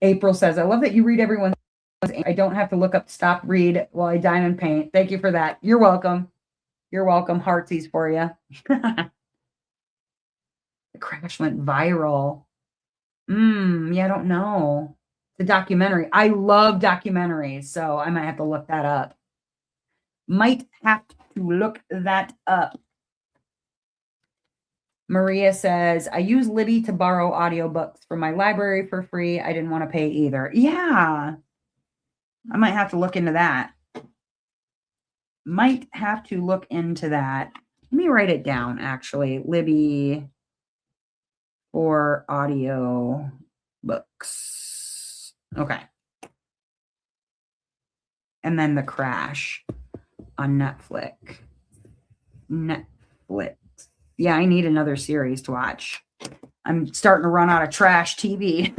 April says, I love that you read everyone's. I don't have to look up stop read while I diamond paint. Thank you for that. You're welcome. You're welcome. Heartsies for you. The Crash went viral. Yeah, I don't know. The documentary. I love documentaries, so I might have to look that up. Might have to look that up. Maria says, I use Libby to borrow audiobooks from my library for free. I didn't want to pay either. Yeah. I might have to look into that. Might have to look into that. Let me write it down, actually. Libby for audio books. Okay. And then The Crash on Netflix. Yeah, I need another series to watch. I'm starting to run out of trash TV.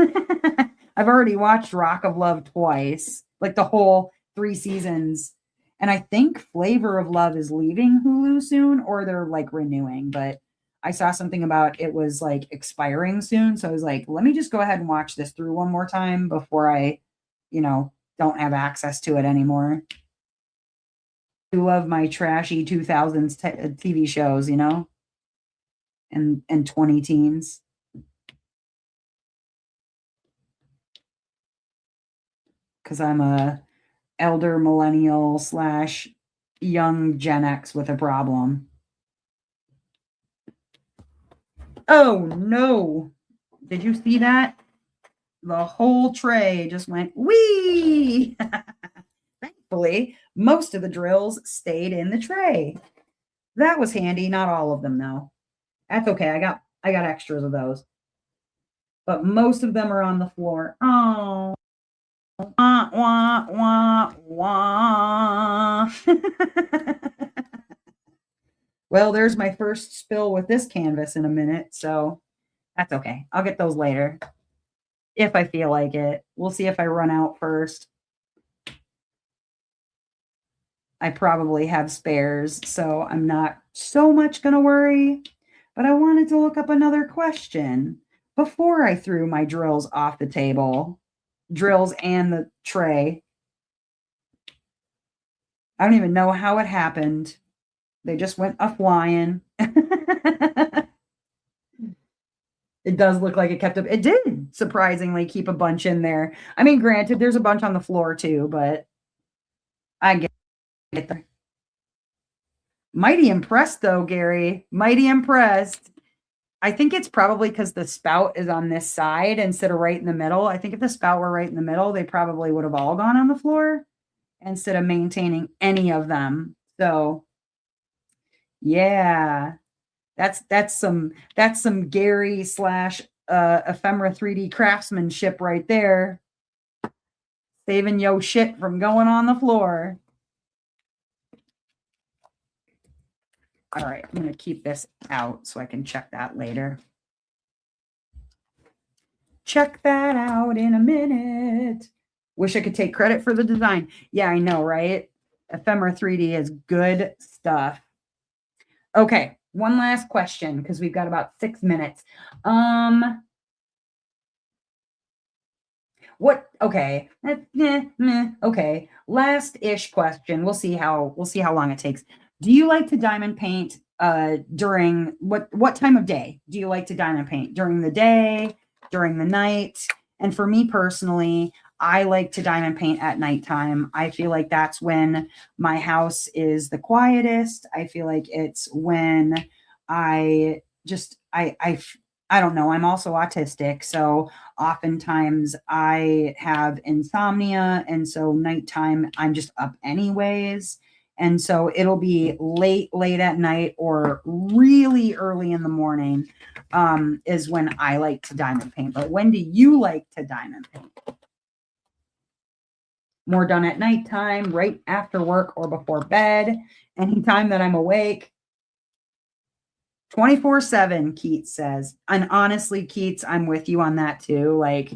I've already watched Rock of Love twice, like the whole 3 seasons. And I think Flavor of Love is leaving Hulu soon, or they're like renewing. But I saw something about it was like expiring soon. So I was like, let me just go ahead and watch this through one more time before I, don't have access to it anymore. I love my trashy 2000s TV shows, and 20 teens. Because I'm a elder millennial / young Gen X with a problem. Oh no. Did you see that? The whole tray just went wee. Thankfully, most of the drills stayed in the tray. That was handy. Not all of them though. That's okay. I got extras of those. But most of them are on the floor. Oh. Wah, wah, wah, wah. Well, there's my first spill with this canvas in a minute, so that's okay. I'll get those later if I feel like it. We'll see if I run out first. I probably have spares, so I'm not so much going to worry. But I wanted to look up another question before I threw my drills off the table. Drills and the tray. I don't even know how it happened. They just went a-flying. It does look like it kept up. It did surprisingly keep a bunch in there. I mean, granted, there's a bunch on the floor too, but I get there. Mighty impressed though, Gary. Mighty impressed. I think it's probably because the spout is on this side instead of right in the middle. I think if the spout were right in the middle, they probably would have all gone on the floor instead of maintaining any of them. So yeah, that's some Gary slash ephemera 3D craftsmanship right there. Saving yo shit from going on the floor. All right, I'm going to keep this out so I can check that later. Check that out in a minute. Wish I could take credit for the design. Yeah, I know, right? Ephemera 3D is good stuff. Okay, one last question because we've got about 6 minutes. What? Okay. Okay. Last-ish question. We'll see how long it takes. Do you like to diamond paint during what time of day do you like to diamond paint? During the day, during the night? And for me personally, I like to diamond paint at nighttime. I feel like that's when my house is the quietest. I feel like it's when I just I don't know. I'm also autistic, so oftentimes I have insomnia, and so nighttime I'm just up anyways. And so it'll be late at night or really early in the morning is when I like to diamond paint. But when do you like to diamond paint? More done at nighttime, right after work or before bed, anytime that I'm awake. 24/7, Keats says. And honestly, Keats, I'm with you on that too. Like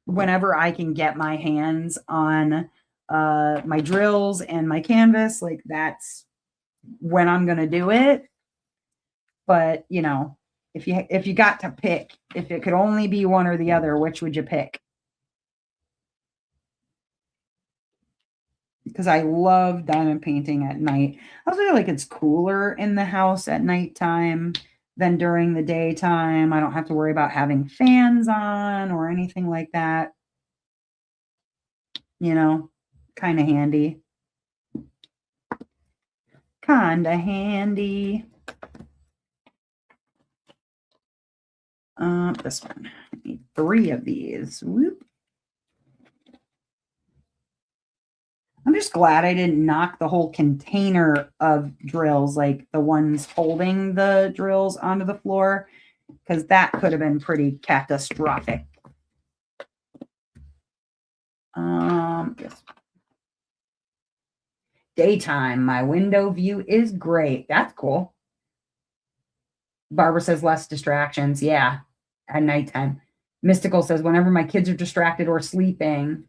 whenever I can get my hands on my drills and my canvas, like that's when I'm going to do it. But, you know, if you got to pick, if it could only be one or the other, which would you pick? Because I love diamond painting at night. I also feel like it's cooler in the house at nighttime than during the daytime. I don't have to worry about having fans on or anything like that. You know, kind of handy. Kind of handy. This one. I need 3 of these. Whoop. I'm just glad I didn't knock the whole container of drills, like the ones holding the drills onto the floor, because that could have been pretty catastrophic. Yes. Daytime, my window view is great. That's cool. Barbara says less distractions. Yeah, at nighttime. Mystical says whenever my kids are distracted or sleeping.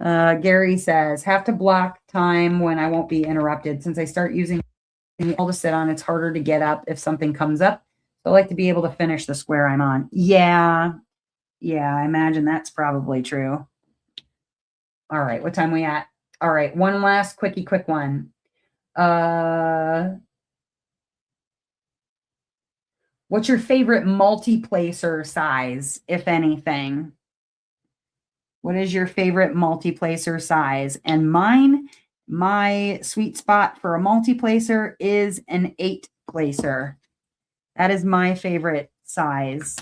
Gary says have to block time when I won't be interrupted. Since I start using all to sit on, it's harder to get up if something comes up. So I like to be able to finish the square I'm on. Yeah, I imagine that's probably true. All right, what time we at? All right, one last quick one. What's your favorite multi-placer size, if anything? What is your favorite multi-placer size? And my sweet spot for a multi-placer is an 8-placer. That is my favorite size.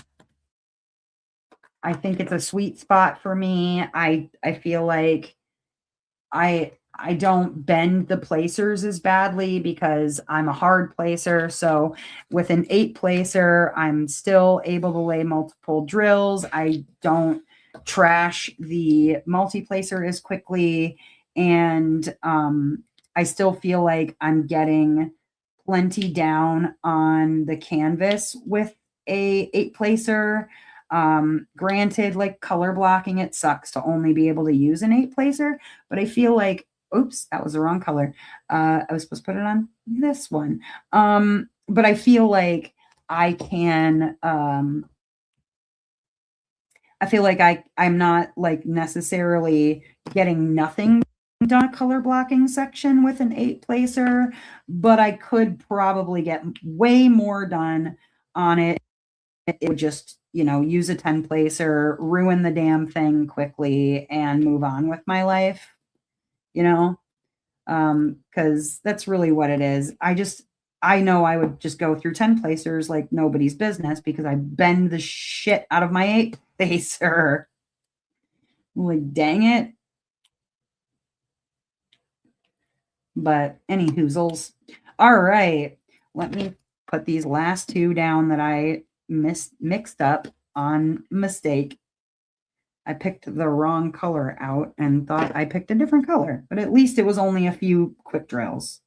I think it's a sweet spot for me. I feel like I don't bend the placers as badly because I'm a hard placer. So with an 8-placer, I'm still able to lay multiple drills. I don't trash the multi-placer as quickly, and I still feel like I'm getting plenty down on the canvas with a 8-placer. Granted, like color blocking, it sucks to only be able to use an 8-placer, but I feel like, oops, that was the wrong color. I was supposed to put it on this one. But I feel like I can I feel like I'm not like necessarily getting nothing done color blocking section with an 8-placer, but I could probably get way more done on it. It would just, use a 10-placer, ruin the damn thing quickly and move on with my life, because that's really what it is. I know I would just go through 10 placers like nobody's business because I bend the shit out of my 8 placer. Like, dang it. But any hoozles. All right. Let me put these last 2 down that I mixed up on mistake. I picked the wrong color out and thought I picked a different color, but at least it was only a few quick drills.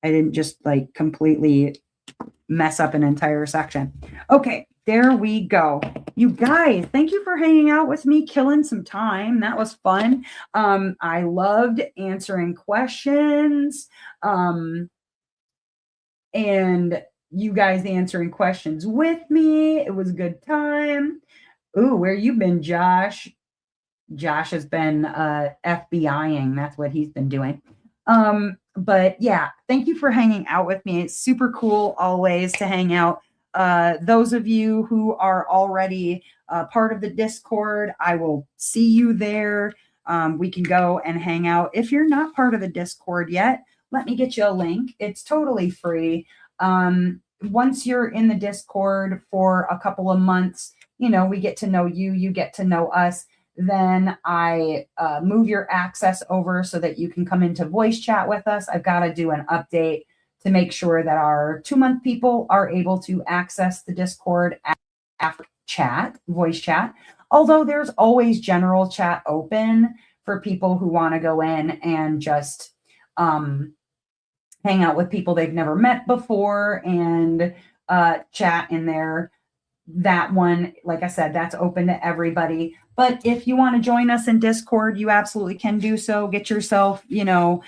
I didn't just like completely mess up an entire section. Okay, there we go. You guys, thank you for hanging out with me, killing some time. That was fun. I loved answering questions. And you guys answering questions with me. It was a good time. Ooh, where you been, Josh? Josh has been FBIing. That's what he's been doing. But yeah, thank you for hanging out with me. It's super cool always to hang out. Those of you who are already part of the Discord, I will see you there. We can go and hang out. If you're not part of the Discord yet, let me get you a link. It's totally free. Once you're in the Discord for a couple of months, you know, we get to know you, you get to know us. Then I move your access over so that you can come into voice chat with us. I've got to do an update to make sure that our 2-month people are able to access the Discord after chat, voice chat. Although there's always general chat open for people who want to go in and just hang out with people they've never met before and chat in there. That one, like I said, that's open to everybody. But if you want to join us in Discord, you absolutely can do so. Get yourself, you know,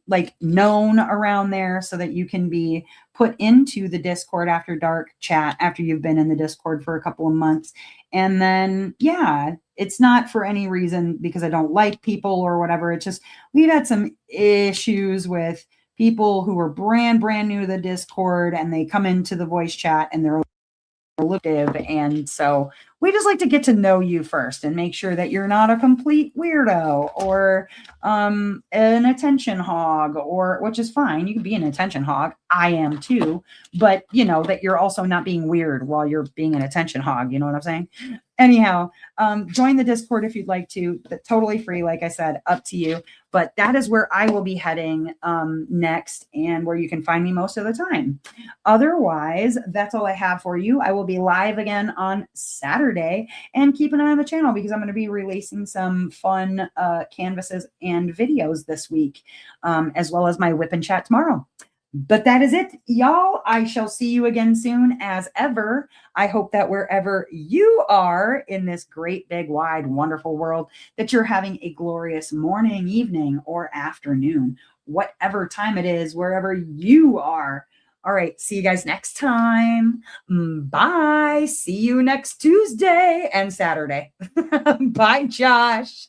like known around there so that you can be put into the Discord After Dark chat after you've been in the Discord for a couple of months. And then, yeah, it's not for any reason because I don't like people or whatever. It's just we've had some issues with people who are brand new to the Discord and they come into the voice chat and they're and so we just like to get to know you first and make sure that you're not a complete weirdo or an attention hog, or which is fine, you can be an attention hog, I am too, but you know that you're also not being weird while you're being an attention hog, you know what I'm saying? Anyhow, join the Discord if you'd like to. Totally free, like I said, up to you. But that is where I will be heading next and where you can find me most of the time. Otherwise, that's all I have for you. I will be live again on Saturday, and keep an eye on the channel because I'm going to be releasing some fun canvases and videos this week, as well as my whip and chat tomorrow. But that is it, y'all. I shall see you again soon as ever. I hope that wherever you are in this great, big, wide, wonderful world, that you're having a glorious morning, evening, or afternoon, whatever time it is, wherever you are. All right. See you guys next time. Bye. See you next Tuesday and Saturday. Bye, Josh.